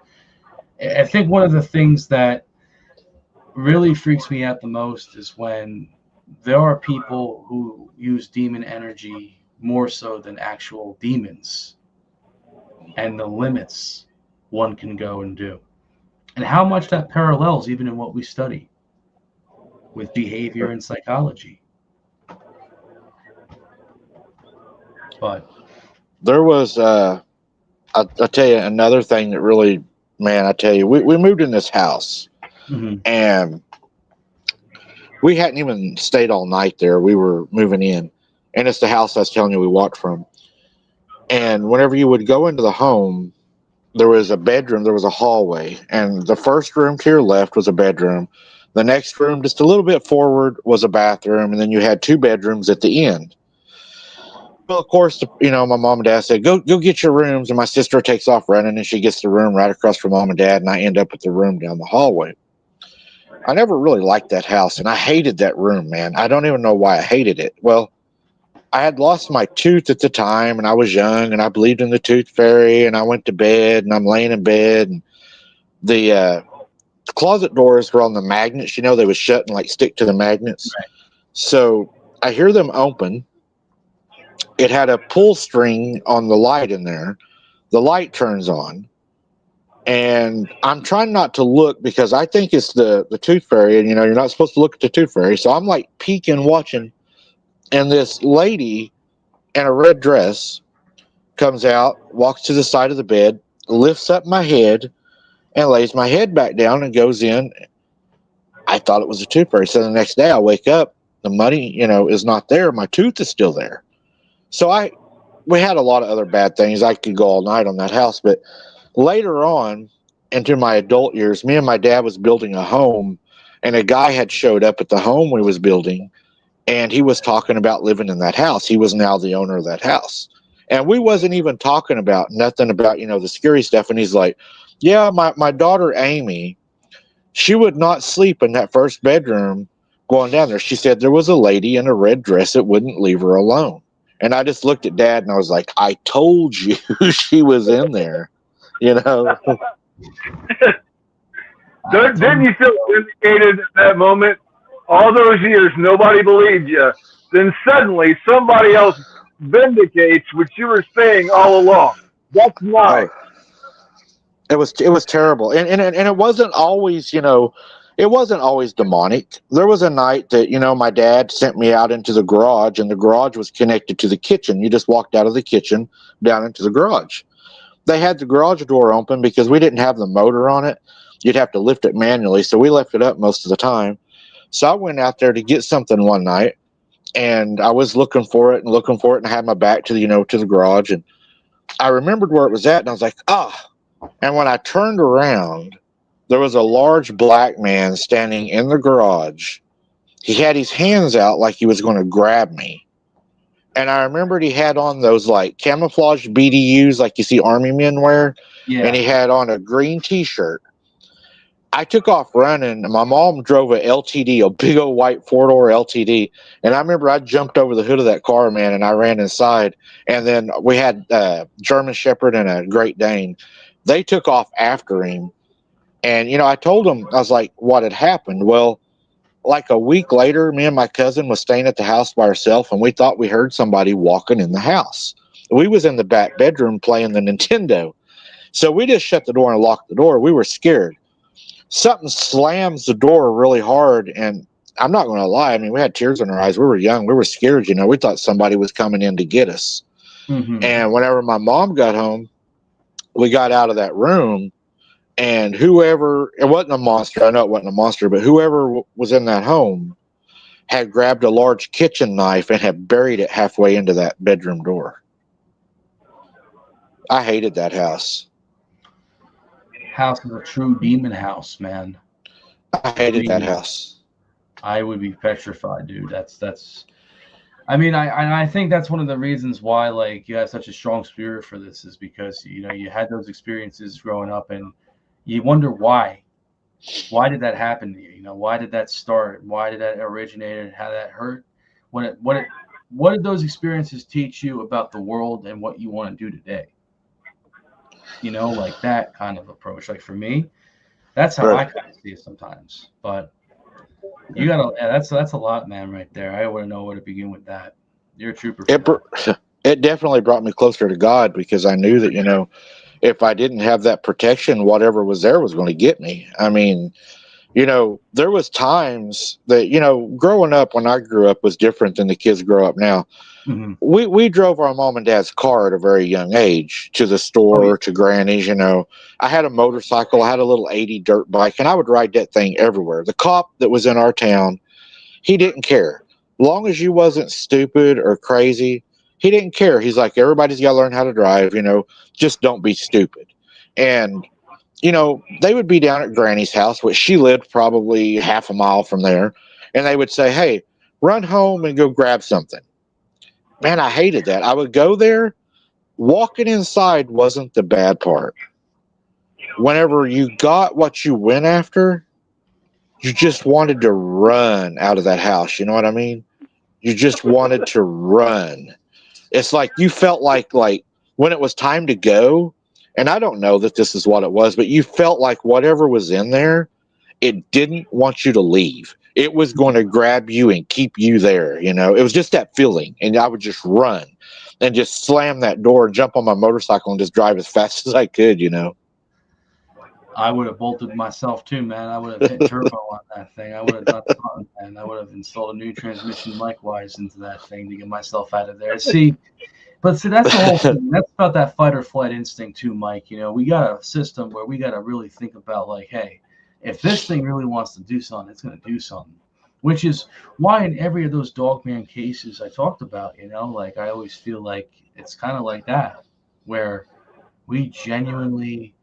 I think one of the things that really freaks me out the most is when there are people who use demon energy more so than actual demons, and the limits one can go and do, and how much that parallels even in what we study with behavior and psychology. But there was I'll tell you another thing that really, man, I tell you, we moved in this house. Mm-hmm. And we hadn't even stayed all night there. We were moving in, and it's the house I was telling you we walked from. And whenever you would go into the home, there was a bedroom, there was a hallway, and the first room to your left was a bedroom. The next room, just a little bit forward, was a bathroom, and then you had two bedrooms at the end. Well, of course, my mom and dad said, go get your rooms, and my sister takes off running, and she gets the room right across from mom and dad, and I end up with the room down the hallway. I never really liked that house, and I hated that room, man. I don't even know why I hated it. Well, I had lost my tooth at the time, and I was young, and I believed in the tooth fairy, and I went to bed, and I'm laying in bed, and the closet doors were on the magnets. They would shut and like stick to the magnets. Right. So I hear them open. It had a pull string on the light in there. The light turns on. And I'm trying not to look because I think it's the tooth fairy, and you're not supposed to look at the tooth fairy. So I'm like peeking, watching, and this lady in a red dress comes out, walks to the side of the bed, lifts up my head, and lays my head back down and goes in. I thought it was a tooth fairy. So the next day I wake up, the money, is not there. My tooth is still there. So we had a lot of other bad things. I could go all night on that house, but later on, into my adult years, me and my dad was building a home, and a guy had showed up at the home we was building, and he was talking about living in that house. He was now the owner of that house. And we wasn't even talking about nothing about, the scary stuff. And he's like, "Yeah, my daughter, Amy, she would not sleep in that first bedroom going down there. She said there was a lady in a red dress that wouldn't leave her alone." And I just looked at Dad, and I was like, "I told you she was in there." Didn't you feel vindicated at that moment? All those years, nobody believed you. Then suddenly, somebody else vindicates what you were saying all along. That's nice. It was terrible, and it wasn't always, it wasn't always demonic. There was a night that, my dad sent me out into the garage, and the garage was connected to the kitchen. You just walked out of the kitchen down into the garage. They had the garage door open because we didn't have the motor on it. you'd have to lift it manually. So we left it up most of the time. So I went out there to get something one night, and I was looking for it and I had my back to to the garage, and I remembered where it was at, and I was like, ah. And when I turned around, there was a large black man standing in the garage. He had his hands out like he was going to grab me. And I remembered he had on those like camouflage BDUs like you see army men wear. And he Yeah. had on a green t-shirt. I took off running. My mom drove a LTD, a big old white four-door LTD. And I remember I jumped over the hood of that car, man, and I ran inside. And then we had a German Shepherd and a Great Dane. They took off after him. And, I told them, I was like, what had happened? Well, like a week later, me and my cousin was staying at the house by ourselves, and we thought we heard somebody walking in the house. We was in the back bedroom playing the Nintendo. So we just shut the door and locked the door. We were scared. Something slams the door really hard, and I'm not going to lie. I mean, we had tears in our eyes. We were young. We were scared, We thought somebody was coming in to get us. Mm-hmm. And whenever my mom got home, we got out of that room, and whoever, it wasn't a monster. I know it wasn't a monster, but whoever was in that home had grabbed a large kitchen knife and had buried it halfway into that bedroom door. I hated that house. House is a true demon house, man. I hated that house. I would be petrified, dude. That's. I mean, I think that's one of the reasons why like you have such a strong spirit for this is because you had those experiences growing up and you wonder why. Why did that happen to you? Why did that start? Why did that originate and how that hurt? What did those experiences teach you about the world and what you want to do today? Like that kind of approach. Like for me, that's how I kind of see it sometimes. But you gotta, that's a lot, man, right there. I wouldn't know where to begin with that. You're a trooper. It definitely brought me closer to God because I knew that, if I didn't have that protection, whatever was there was going to get me. I mean, there was times that, growing up when I grew up was different than the kids grow up now. Mm-hmm. We drove our mom and dad's car at a very young age to the store, to Granny's, I had a motorcycle. I had a little 80 dirt bike, and I would ride that thing everywhere. The cop that was in our town, he didn't care. Long as you wasn't stupid or crazy, he didn't care. He's like, everybody's got to learn how to drive, just don't be stupid. And, they would be down at Granny's house, which she lived probably half a mile from there. And they would say, hey, run home and go grab something. Man, I hated that. I would go there. Walking inside wasn't the bad part. Whenever you got what you went after, you just wanted to run out of that house. You know what I mean? You just wanted to run. It's like you felt like when it was time to go, and I don't know that this is what it was, but you felt like whatever was in there, it didn't want you to leave. It was going to grab you and keep you there. It was just that feeling. And I would just run and just slam that door and jump on my motorcycle and just drive as fast as I could, I would have bolted myself too, man. I would have hit turbo on that thing. I would have done something, man. I would have installed a new transmission likewise into that thing to get myself out of there. That's the whole thing. That's about that fight or flight instinct too, Mike. We got a system where we got to really think about like, hey, if this thing really wants to do something, it's going to do something. Which is why in every of those Dogman cases I talked about, like I always feel like it's kind of like that, where we genuinely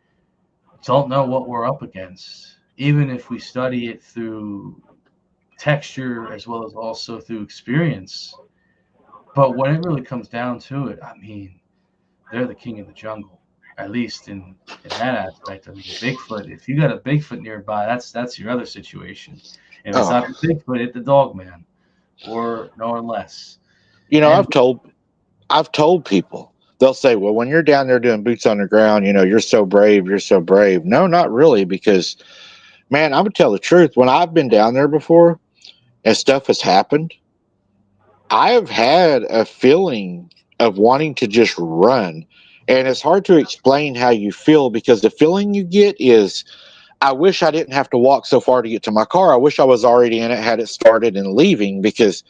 don't know what we're up against, even if we study it through texture as well as also through experience. But when it really comes down to it, I mean, they're the king of the jungle, at least in that aspect. I mean, Bigfoot, if you got a Bigfoot nearby, that's your other situation. If it's not the Bigfoot, it's the Dogman, or no less. I've told people, they'll say, well, when you're down there doing boots on the ground, you're so brave, you're so brave. No, not really, because, man, I'm going to tell the truth. When I've been down there before and stuff has happened, I've had a feeling of wanting to just run. And it's hard to explain how you feel because the feeling you get is, I wish I didn't have to walk so far to get to my car. I wish I was already in it, had it started and leaving, because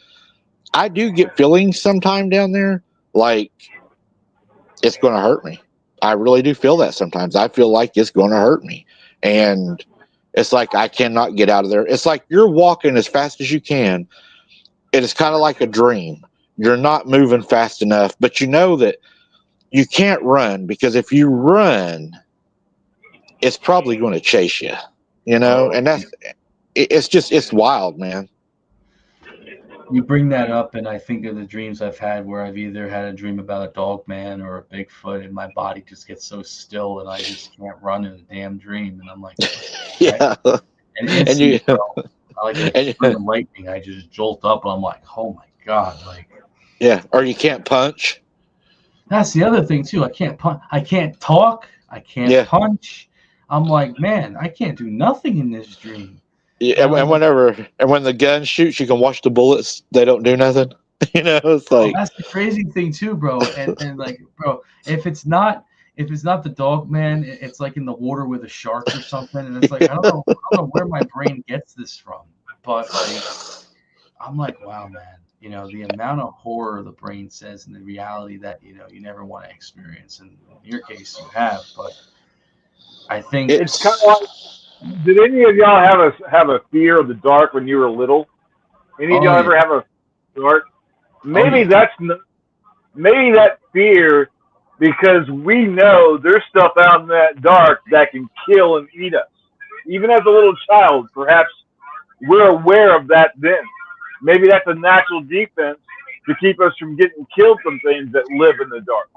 I do get feelings sometime down there like it's going to hurt me. I really do feel that sometimes. I feel like it's going to hurt me. And It's like I cannot get out of there. It's like you're walking as fast as you can. It is kind of like a dream. You're not moving fast enough, but you know that you can't run, because if you run, it's probably going to chase you, and it's wild, man. You bring that up, and I think of the dreams I've had where I've either had a dream about a dog man or a Bigfoot, and my body just gets so still, and I just can't run in a damn dream. And I'm like, okay. Yeah. And And you, instantly, bro, like a and string of lightning, I just jolt up, and I'm like, oh my God. Like, yeah, or you can't punch. that's the other thing, too. I can't punch. I can't talk. I can't Yeah. punch. I'm like, man, I can't do nothing in this dream. Yeah, And I'm like, when the gun shoots, you can watch the bullets. They don't do nothing. It's oh, like, that's the crazy thing too, bro. And like, bro, if it's not the dog man, it's like in the water with a shark or something. And it's like I don't know where my brain gets this from, but like I'm like, wow, man. The amount of horror the brain says and the reality that you never want to experience. And in your case, you have, but I think It's kind of like, did any of y'all have a fear of the dark when you were little? Any of oh y'all yeah, ever have a dark? oh Maybe yeah, that's maybe that fear, because we know there's stuff out in that dark that can kill and eat us. Even as a little child, perhaps we're aware of that then. Maybe that's a natural defense to keep us from getting killed from things that live in the dark.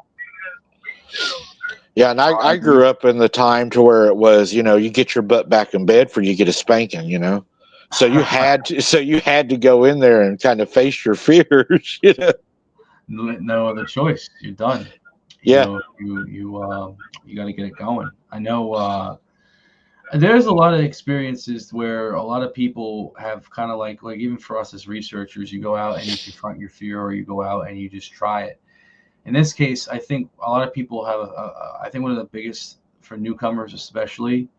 yeah. And I grew up in the time to where it was, you get your butt back in bed for you get a spanking. So you had to go in there and kind of face your fears. no other choice. You're done. Yeah. You got to get it going. I know. There's a lot of experiences where a lot of people have kind of like even for us as researchers, you go out and you confront your fear, or you go out and you just try it. In this case, I think a lot of people have. I think one of the biggest for newcomers, especially,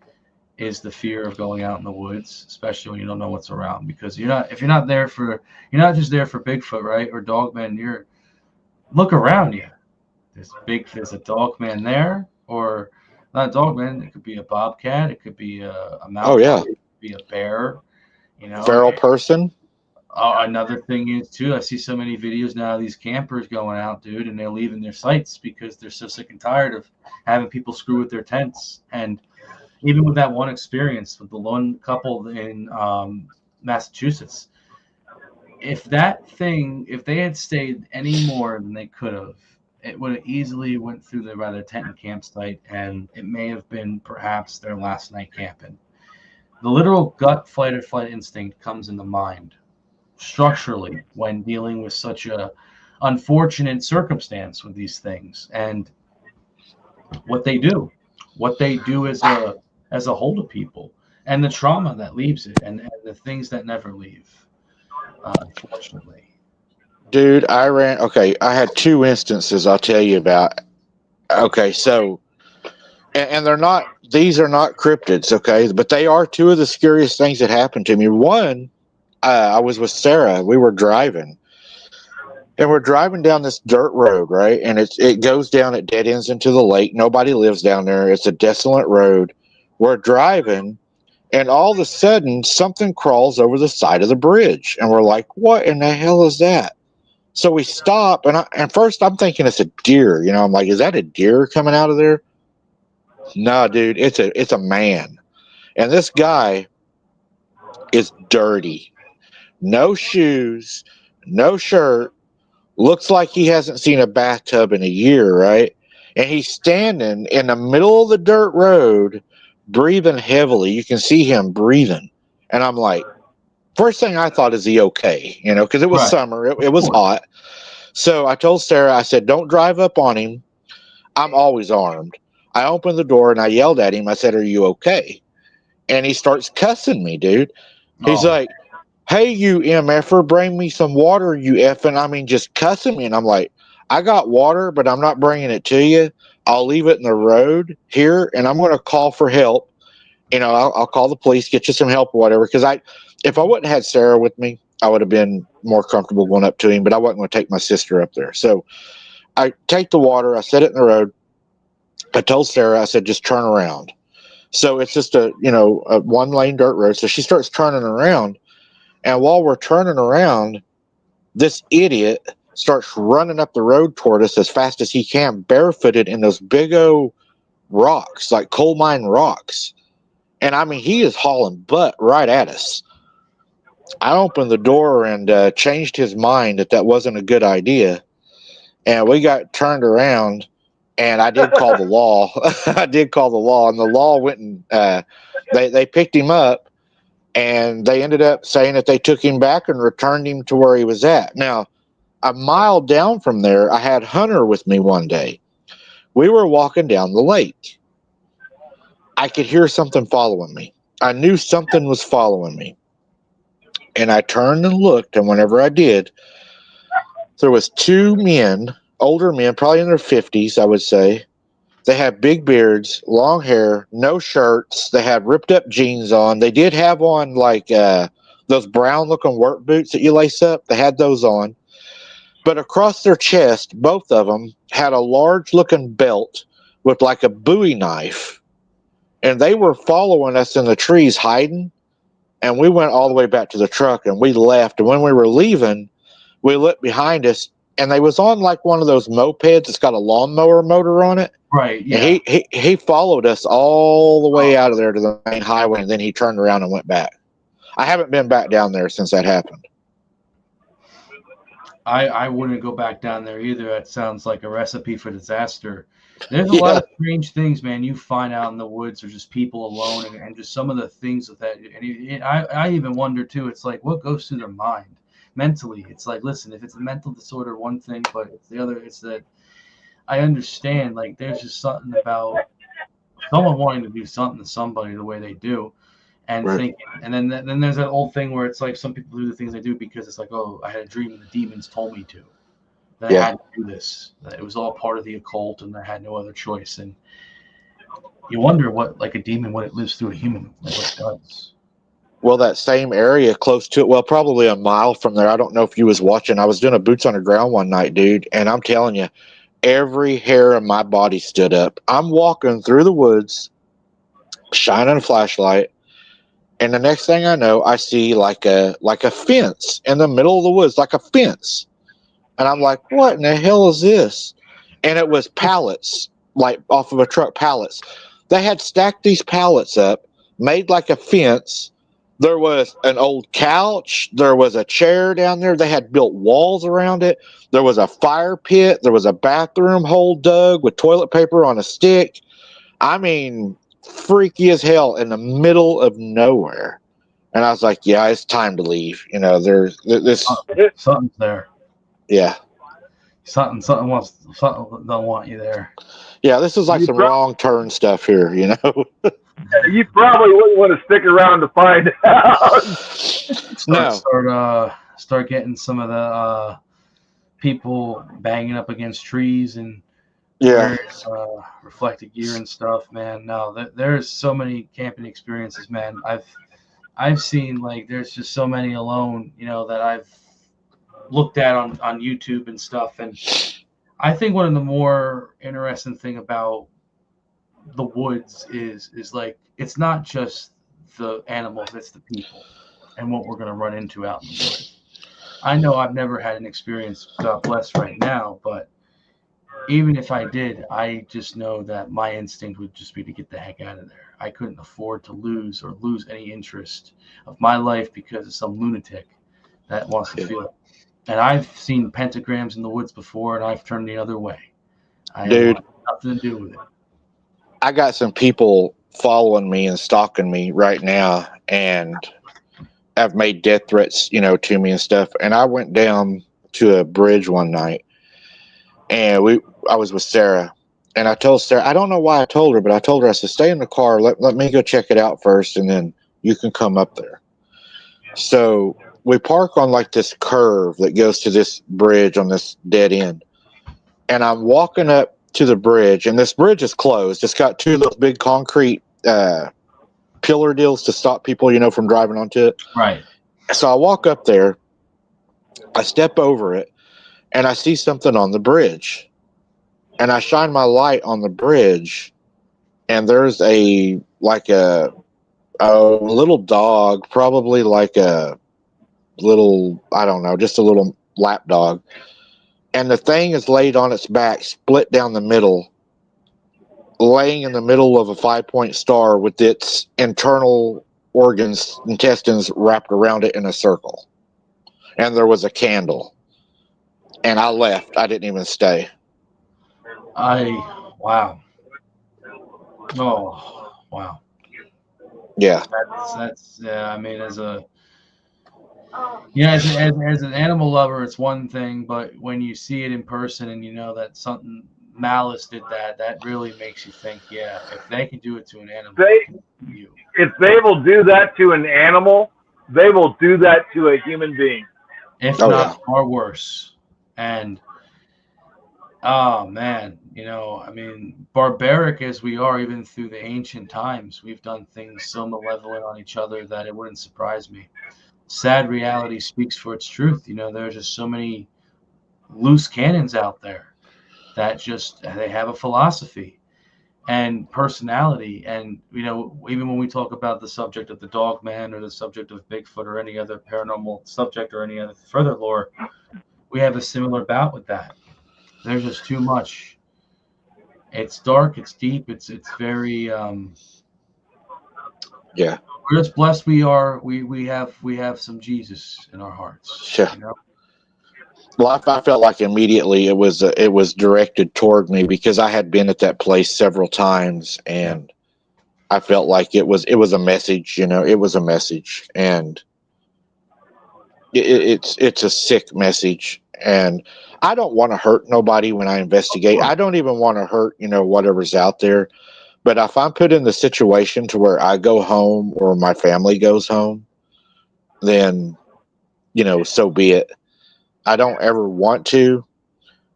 is the fear of going out in the woods, especially when you don't know what's around. Because you're not just there for Bigfoot, right, or Dogman. Look around you. There's a Dogman there, or not a Dogman. It could be a bobcat. It could be a Oh mountain yeah. lion. It could be a bear. Feral person. Another thing is too, I see so many videos now of these campers going out, dude, and they're leaving their sites because they're so sick and tired of having people screw with their tents. And even with that one experience with the lone couple in Massachusetts, if they had stayed any more than they could have, it would have easily went through their tent and campsite, and it may have been perhaps their last night camping. The literal gut fight or flight instinct comes into mind structurally when dealing with such a unfortunate circumstance with these things, and what they do as a whole to people, and the trauma that leaves it, and the things that never leave, unfortunately. Dude, I had two instances I'll tell you about. Okay, so, and these are not cryptids, okay, but they are two of the scariest things that happened to me. One, I was with Sarah. We were driving, and we're driving down this dirt road, right? And it goes down, it dead ends into the lake. Nobody lives down there. It's a desolate road. We're driving, and all of a sudden, something crawls over the side of the bridge, and we're like, "What in the hell is that?" So we stop, and first I'm thinking it's a deer. I'm like, "Is that a deer coming out of there?" No, dude, it's a man, and this guy is dirty. No shoes, no shirt. Looks like he hasn't seen a bathtub in a year, right? And he's standing in the middle of the dirt road, breathing heavily. You can see him breathing. And I'm like, first thing I thought, is he okay? Because it was Right. summer, it was hot. So I told Sarah, I said, don't drive up on him. I'm always armed. I opened the door and I yelled at him. I said, are you okay? And he starts cussing me, dude. He's like, hey, you MFer, bring me some water, you effing. I mean, just cussing me. And I'm like, I got water, but I'm not bringing it to you. I'll leave it in the road here, and I'm going to call for help. I'll call the police, get you some help or whatever. Because if I wouldn't have had Sarah with me, I would have been more comfortable going up to him, but I wasn't going to take my sister up there. So I take the water, I set it in the road. I told Sarah, I said, just turn around. So it's just a one lane dirt road. So she starts turning around, and while we're turning around, this idiot starts running up the road toward us as fast as he can, barefooted in those big old rocks, like coal mine rocks. And I mean, he is hauling butt right at us. I opened the door and changed his mind that wasn't a good idea. And we got turned around, and I did call the law. I did call the law, and the law went and they picked him up, and they ended up saying that they took him back and returned him to where he was at. Now, a mile down from there, I had Hunter with me one day. We were walking down the lake. I could hear something following me. I knew something was following me. And I turned and looked, and whenever I did, there was two men, older men, probably in their 50s, I would say. They had big beards, long hair, no shirts. They had ripped up jeans on. They did have on like those brown looking work boots that you lace up. They had those on. But across their chest, both of them had a large looking belt with like a Bowie knife. And they were following us in the trees hiding. And we went all the way back to the truck and we left. And when we were leaving, we looked behind us, and they was on like one of those mopeds that's got a lawnmower motor on it. Right. Yeah. And he followed us all the way out of there to the main highway, and then he turned around and went back. I haven't been back down there since that happened. I wouldn't go back down there either. That sounds like a recipe for disaster. There's a lot of strange things, man, you find out in the woods, or just people alone, and just some of the things with that. And I even wonder, too, it's like, what goes through their mind mentally? It's like, listen, if it's a mental disorder, one thing, but it's the other, it's that I understand, like, there's just something about someone wanting to do something to somebody the way they do. And Right. thinking, and then there's that old thing where it's like some people do the things they do because it's like, oh, I had a dream and the demons told me to. That I had to do this. That it was all part of the occult, and I had no other choice. And you wonder what, like a demon, when it lives through a human, like what it does. Well, that same area close to it, well, probably a mile from there. I don't know if you was watching. I was doing a boots on the ground one night, dude, and I'm telling you, every hair in my body stood up. I'm walking through the woods, shining a flashlight. And the next thing I know, I see like a fence in the middle of the woods, like a fence. And I'm like, what in the hell is this? And it was pallets, like off of a truck, pallets. They had stacked these pallets up, made like a fence. There was an old couch. There was a chair down there. They had built walls around it. There was a fire pit. There was a bathroom hole dug with toilet paper on a stick. I mean, freaky as hell in the middle of nowhere. And I was like, yeah, it's time to leave. You know, there's this. Something's there. Yeah. Something don't want you there. Yeah, this is like some wrong turn stuff here, you know. You probably wouldn't want to stick around to find out. Start getting some of the people banging up against trees and reflective gear and stuff, man. No, there's so many camping experiences, man. I've seen, like, there's just so many alone, you know, that I've looked at on YouTube and stuff. And I think one of the more interesting thing about the woods is like, it's not just the animals, it's the people and what we're going to run into out in the woods. I know I've never had an experience, God bless, right now, but even if I did, I just know that my instinct would just be to get the heck out of there. I couldn't afford to lose any interest of my life because of some lunatic that wants to feel it. And I've seen pentagrams in the woods before, and I've turned the other way. Dude, have nothing to do with it. I got some people following me and stalking me right now, and have made death threats, you know, to me and stuff. And I went down to a bridge one night, and I was with Sarah, and I told Sarah, I don't know why I told her, but I told her, I said, stay in the car, let me go check it out first, and then you can come up there. So we park on like this curve that goes to this bridge on this dead end. And I'm walking up to the bridge, and this bridge is closed. It's got two little big concrete pillar deals to stop people, you know, from driving onto it. Right. So I walk up there, I step over it, and I see something on the bridge. And I shine my light on the bridge, and there's a like a little dog, probably like a little, I don't know, just a little lap dog. And the thing is laid on its back, split down the middle, laying in the middle of a 5-point star with its internal organs, intestines wrapped around it in a circle. And there was a candle. And I left. I didn't even stay. Wow. Oh, wow. Yeah. That's I mean, as an animal lover, it's one thing, but when you see it in person and you know that something malice did that really makes you think, yeah, if they can do it to an animal, if they will do that to an animal, they will do that to a human being. If not far worse. And oh man, I mean, barbaric as we are, even through the ancient times, we've done things so malevolent on each other that it wouldn't surprise me. Sad reality speaks for its truth. There's just so many loose cannons out there that they have a philosophy and personality. And, even when we talk about the subject of the dog man or the subject of Bigfoot or any other paranormal subject or any other further lore, we have a similar bout with that. There's just too much. It's dark. It's deep. It's very. Yeah. We're just blessed. We are. We have some Jesus in our hearts. Yeah. Well, I felt like immediately it was directed toward me because I had been at that place several times, and I felt like it was a message. It was a message, and it's a sick message. And I don't want to hurt nobody when I investigate. I don't even want to hurt whatever's out there. But if I'm put in the situation to where I go home or my family goes home, then so be it. I don't ever want to,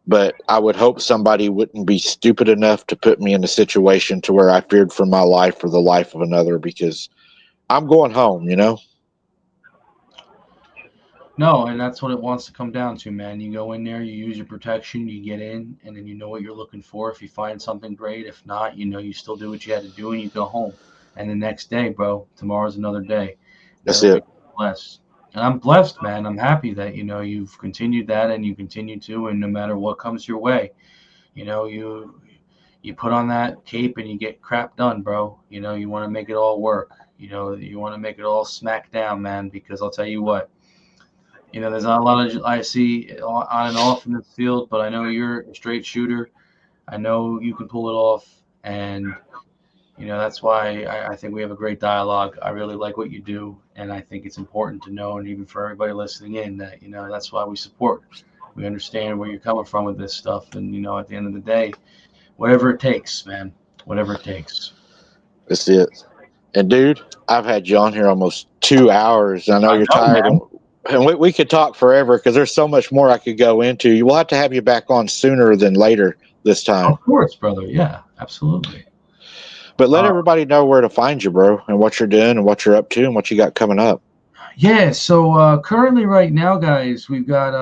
but I would hope somebody wouldn't be stupid enough to put me in a situation to where I feared for my life or the life of another, because I'm going home, No, and that's what it wants to come down to, man. You go in there, you use your protection, you get in, and then you know what you're looking for. If you find something great, if not, you still do what you had to do and you go home. And the next day, bro, tomorrow's another day. That's it. Blessed. And I'm blessed, man. I'm happy that, you've continued that and you continue to, and no matter what comes your way, you put on that cape and you get crap done, bro. You want to make it all work. You want to make it all smack down, man, because I'll tell you what, there's not a lot of I see on and off in this field, but I know you're a straight shooter. I know you can pull it off, and that's why I think we have a great dialogue. I really like what you do, and I think it's important to know, and even for everybody listening in, that that's why we support. We understand where you're coming from with this stuff, and at the end of the day, whatever it takes, man, whatever it takes. That's it. And dude, I've had you on here almost 2 hours. I know you're tired. And we could talk forever because there's so much more I could go into. We'll have to have you back on sooner than later this time. Of course, brother. Yeah, absolutely. But let everybody know where to find you, bro, and what you're doing and what you're up to and what you got coming up. Yeah, so currently right now, guys, we've got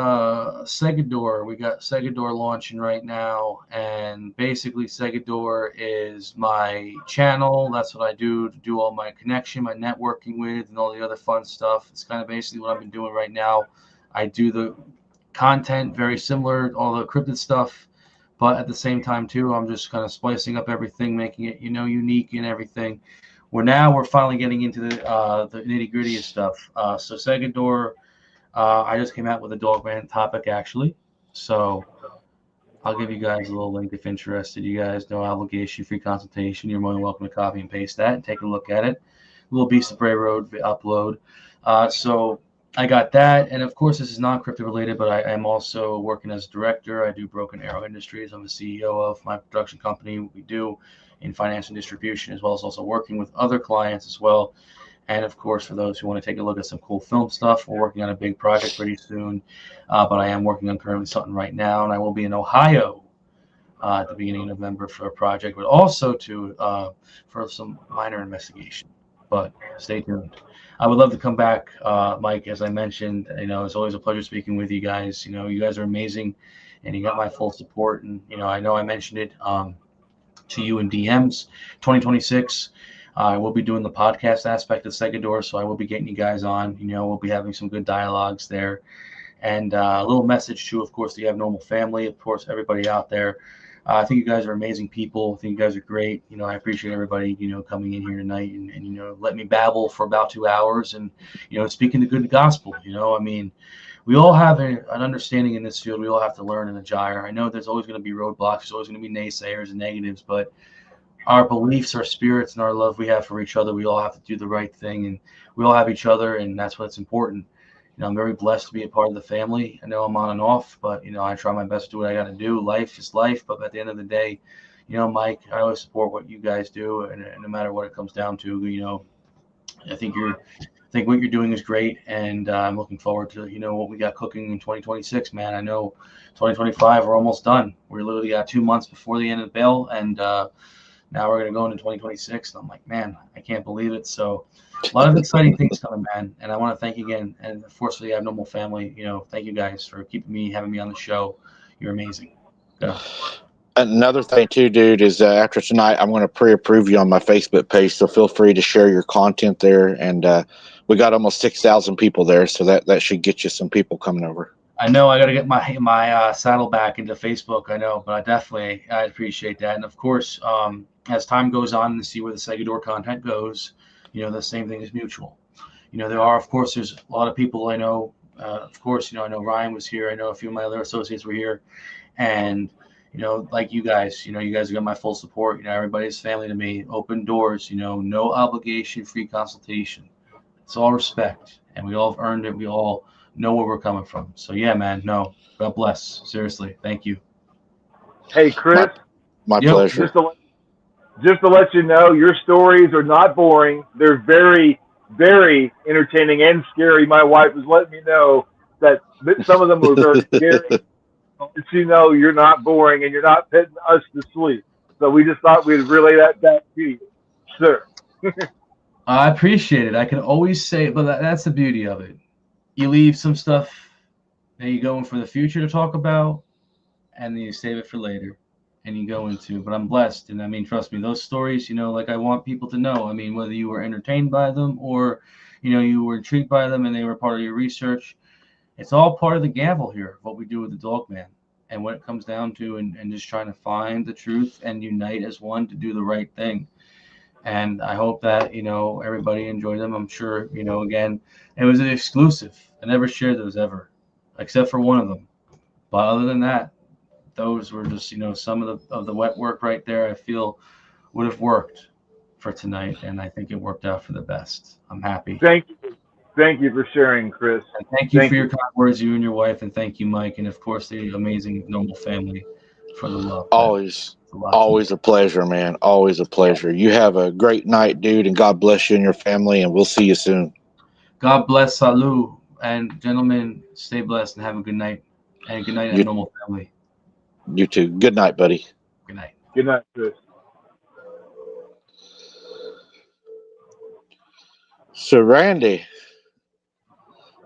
Segador. We got Segador launching right now, and basically Segador is my channel. That's what I do to do all my connection, my networking with, and all the other fun stuff. It's kind of basically what I've been doing right now. I do the content very similar, all the cryptid stuff, but at the same time too, I'm just kind of splicing up everything, making it unique and everything. We're finally getting into the nitty gritty of stuff. So Segador, I just came out with a Dogman topic actually. So I'll give you guys a little link if interested. You guys, no obligation, free consultation. You're more than welcome to copy and paste that and take a look at it. A little Beast of Bray Road upload. So I got that, and of course this is non-crypto related, but I am also working as a director. I do Broken Arrow Industries. I'm the CEO of my production company. We do in finance and distribution, as well as also working with other clients as well. And of course, for those who want to take a look at some cool film stuff, we're working on a big project pretty soon. But I am working on currently something right now, and I will be in Ohio at the beginning of November for a project, but also for some minor investigation. But stay tuned. I would love to come back, Mike. As I mentioned, it's always a pleasure speaking with you guys. You guys are amazing, and you got my full support. And I know I mentioned it to you in DMs. 2026, I will be doing the podcast aspect of Segador, so I will be getting you guys on. We'll be having some good dialogues there. And a little message to, of course, the Abnormal family, of course, everybody out there. I think you guys are amazing people. I think you guys are great. I appreciate everybody, coming in here tonight and let me babble for about 2 hours and, speaking the good gospel. We all have an understanding in this field. We all have to learn and gyre. I know there's always going to be roadblocks. There's always going to be naysayers and negatives, but our beliefs, our spirits, and our love we have for each other, we all have to do the right thing, and we all have each other, and that's what's important. I'm very blessed to be a part of the family. I know I'm on and off, but I try my best to do what I got to do. Life is life, but at the end of the day, Mike, I always support what you guys do, and no matter what it comes down to, I think what you're doing is great, and I'm looking forward to what we got cooking in 2026, man. I know 2025 we're almost done. We're literally got 2 months before the end of the bill, and now we're going to go into 2026. And I'm like, man, I can't believe it. So a lot of exciting things coming, man. And I want to thank you again. And of course, for the Abnormal family, thank you guys for having me on the show. You're amazing. Go. Another thing too, dude, is after tonight, I'm going to pre-approve you on my Facebook page. So feel free to share your content there. And we got almost 6,000 people there. So that should get you some people coming over. I know I got to get my saddle back into Facebook. I know, but I appreciate that. And of course, as time goes on and see where the Segador content goes, the same thing is mutual. There's a lot of people I know. Of course, I know Ryan was here. I know a few of my other associates were here, and like you guys, you guys got my full support. Everybody's family to me. Open doors. No obligation, free consultation. It's all respect, and we all have earned it. We all know where we're coming from. So yeah, man. No, God bless. Seriously, thank you. Hey, Chris. My pleasure. Just to let you know, your stories are not boring. They're very, very entertaining and scary. My wife was letting me know that some of them were very scary. But you know you're not boring and you're not putting us to sleep. So we just thought we'd relay that back to you, sir. I appreciate it. I can always say, but that's the beauty of it. You leave some stuff that you go in for the future to talk about, and then you save it for later, and you go into. But I'm blessed, and trust me, those stories, like I want people to know. Whether you were entertained by them or, you were intrigued by them and they were part of your research, it's all part of the gamble here. What we do with the Dog Man, and what it comes down to, and just trying to find the truth and unite as one to do the right thing. And I hope that, everybody enjoyed them. I'm sure, again, it was an exclusive. I never shared those ever, except for one of them. But other than that, those were just, some of the wet work right there I feel would have worked for tonight. And I think it worked out for the best. I'm happy. Thank you for sharing, Chris. And thank you for your kind words, you and your wife. And thank you, Mike. And of course, the amazing Normal family for the love. Always a pleasure, man. Always a pleasure. You have a great night, dude, and God bless you and your family, and we'll see you soon. God bless, salut, and gentlemen, stay blessed and have a good night. And good night, Normal family. You too. Good night, buddy. Good night. Good night, Chris. So, Randy,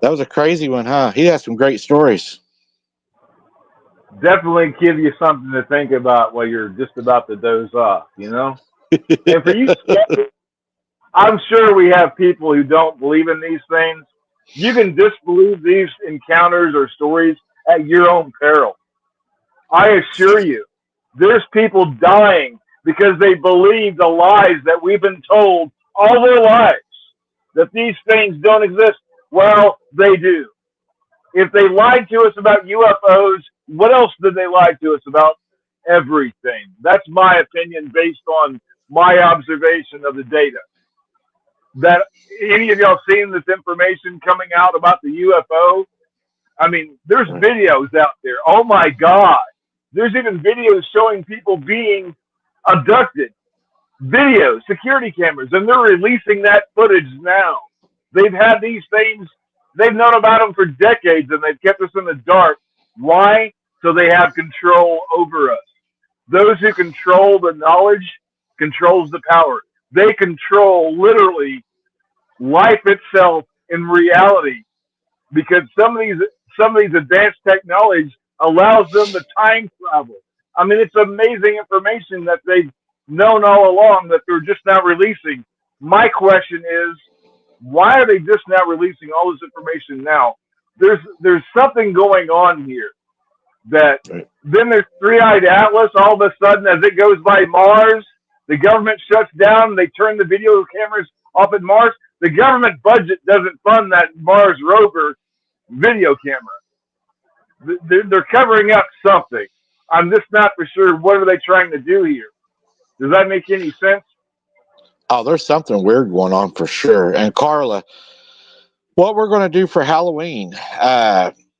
that was a crazy one, huh? He has some great stories. Definitely give you something to think about while you're just about to doze off, And for you, I'm sure we have people who don't believe in these things. You can disbelieve these encounters or stories at your own peril. I assure you, there's people dying because they believe the lies that we've been told all their lives, that these things don't exist. Well, they do. If they lied to us about UFOs, what else did they lie to us about? Everything. That's my opinion based on my observation of the data. That any of y'all seen this information coming out about the UFO? There's videos out there. Oh my God. There's even videos showing people being abducted. Videos, security cameras, and they're releasing that footage now. They've had these things. They've known about them for decades, and they've kept us in the dark. Why? So they have control over us. Those who control the knowledge controls the power. They control literally life itself in reality, because some of these advanced technologies allows them to time travel. It's amazing information that they've known all along that they're just now releasing. My question is, why are they just now releasing all this information now? There's something going on here. That Right. then there's Three-Eyed Atlas. All of a sudden, as it goes by Mars, the government shuts down. They turn the video cameras off at Mars. The government budget doesn't fund that Mars rover video camera. They're covering up something. I'm just not for sure. What are they trying to do here? Does that make any sense? Oh, there's something weird going on for sure. And Carla, what we're going to do for Halloween,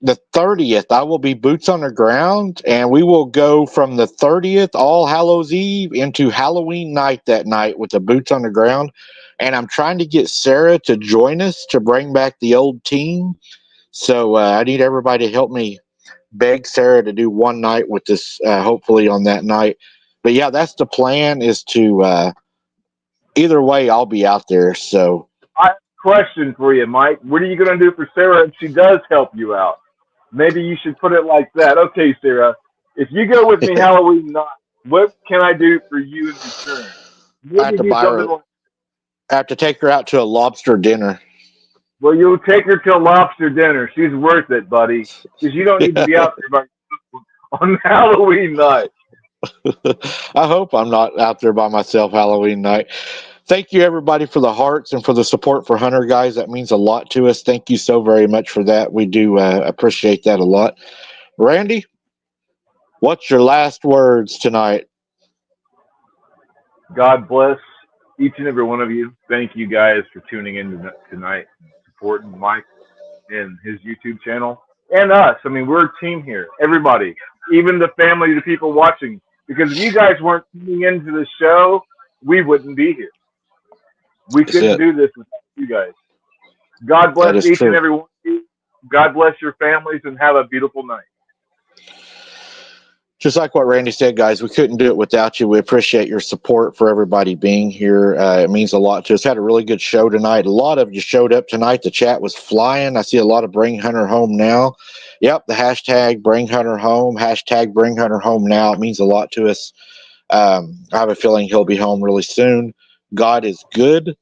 the 30th, I will be boots on the ground, and we will go from the 30th, All Hallows Eve, into Halloween night that night with the boots on the ground. And I'm trying to get Sarah to join us to bring back the old team. So I need everybody to help me beg Sarah to do one night with this, hopefully on that night. But yeah, that's the plan, is to either way, I'll be out there. So I have a question for you, Mike. What are you going to do for Sarah if she does help you out? Maybe you should put it like that. Okay, Sarah, if you go with me Halloween night, what can I do for you in return? I have to buy her. I have to take her out to a lobster dinner. Well, you'll take her to a lobster dinner. She's worth it, buddy, because you don't need to be out there by yourself on Halloween night. I hope I'm not out there by myself Halloween night. Thank you, everybody, for the hearts and for the support for Hunter, guys. That means a lot to us. Thank you so very much for that. We do appreciate that a lot. Randy, what's your last words tonight? God bless each and every one of you. Thank you guys for tuning in tonight, supporting Mike and his YouTube channel and us. I mean, we're a team here. Everybody, even the family, the people watching. Because if you guys weren't tuning into the show, we wouldn't be here. We couldn't do this without you guys. God bless each and every one of you. God bless your families, and have a beautiful night. Just like what Randy said, guys, we couldn't do it without you. We appreciate your support for everybody being here. It means a lot to us. Had a really good show tonight. A lot of you showed up tonight. The chat was flying. I see a lot of Bring Hunter Home Now. Yep, the hashtag Bring Hunter Home, hashtag Bring Hunter Home Now. It means a lot to us. I have a feeling he'll be home really soon. God is good,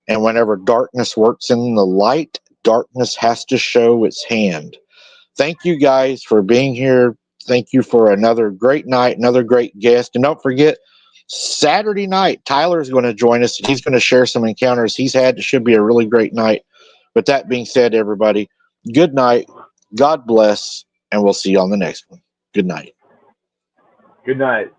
and whenever darkness works in the light, darkness has to show its hand. Thank you guys for being here. Thank you for another great night, another great guest. And don't forget, Saturday night, Tyler is going to join us. He's going to share some encounters he's had. It should be a really great night. With that being said, everybody, good night. God bless, and we'll see you on the next one. Good night. Good night.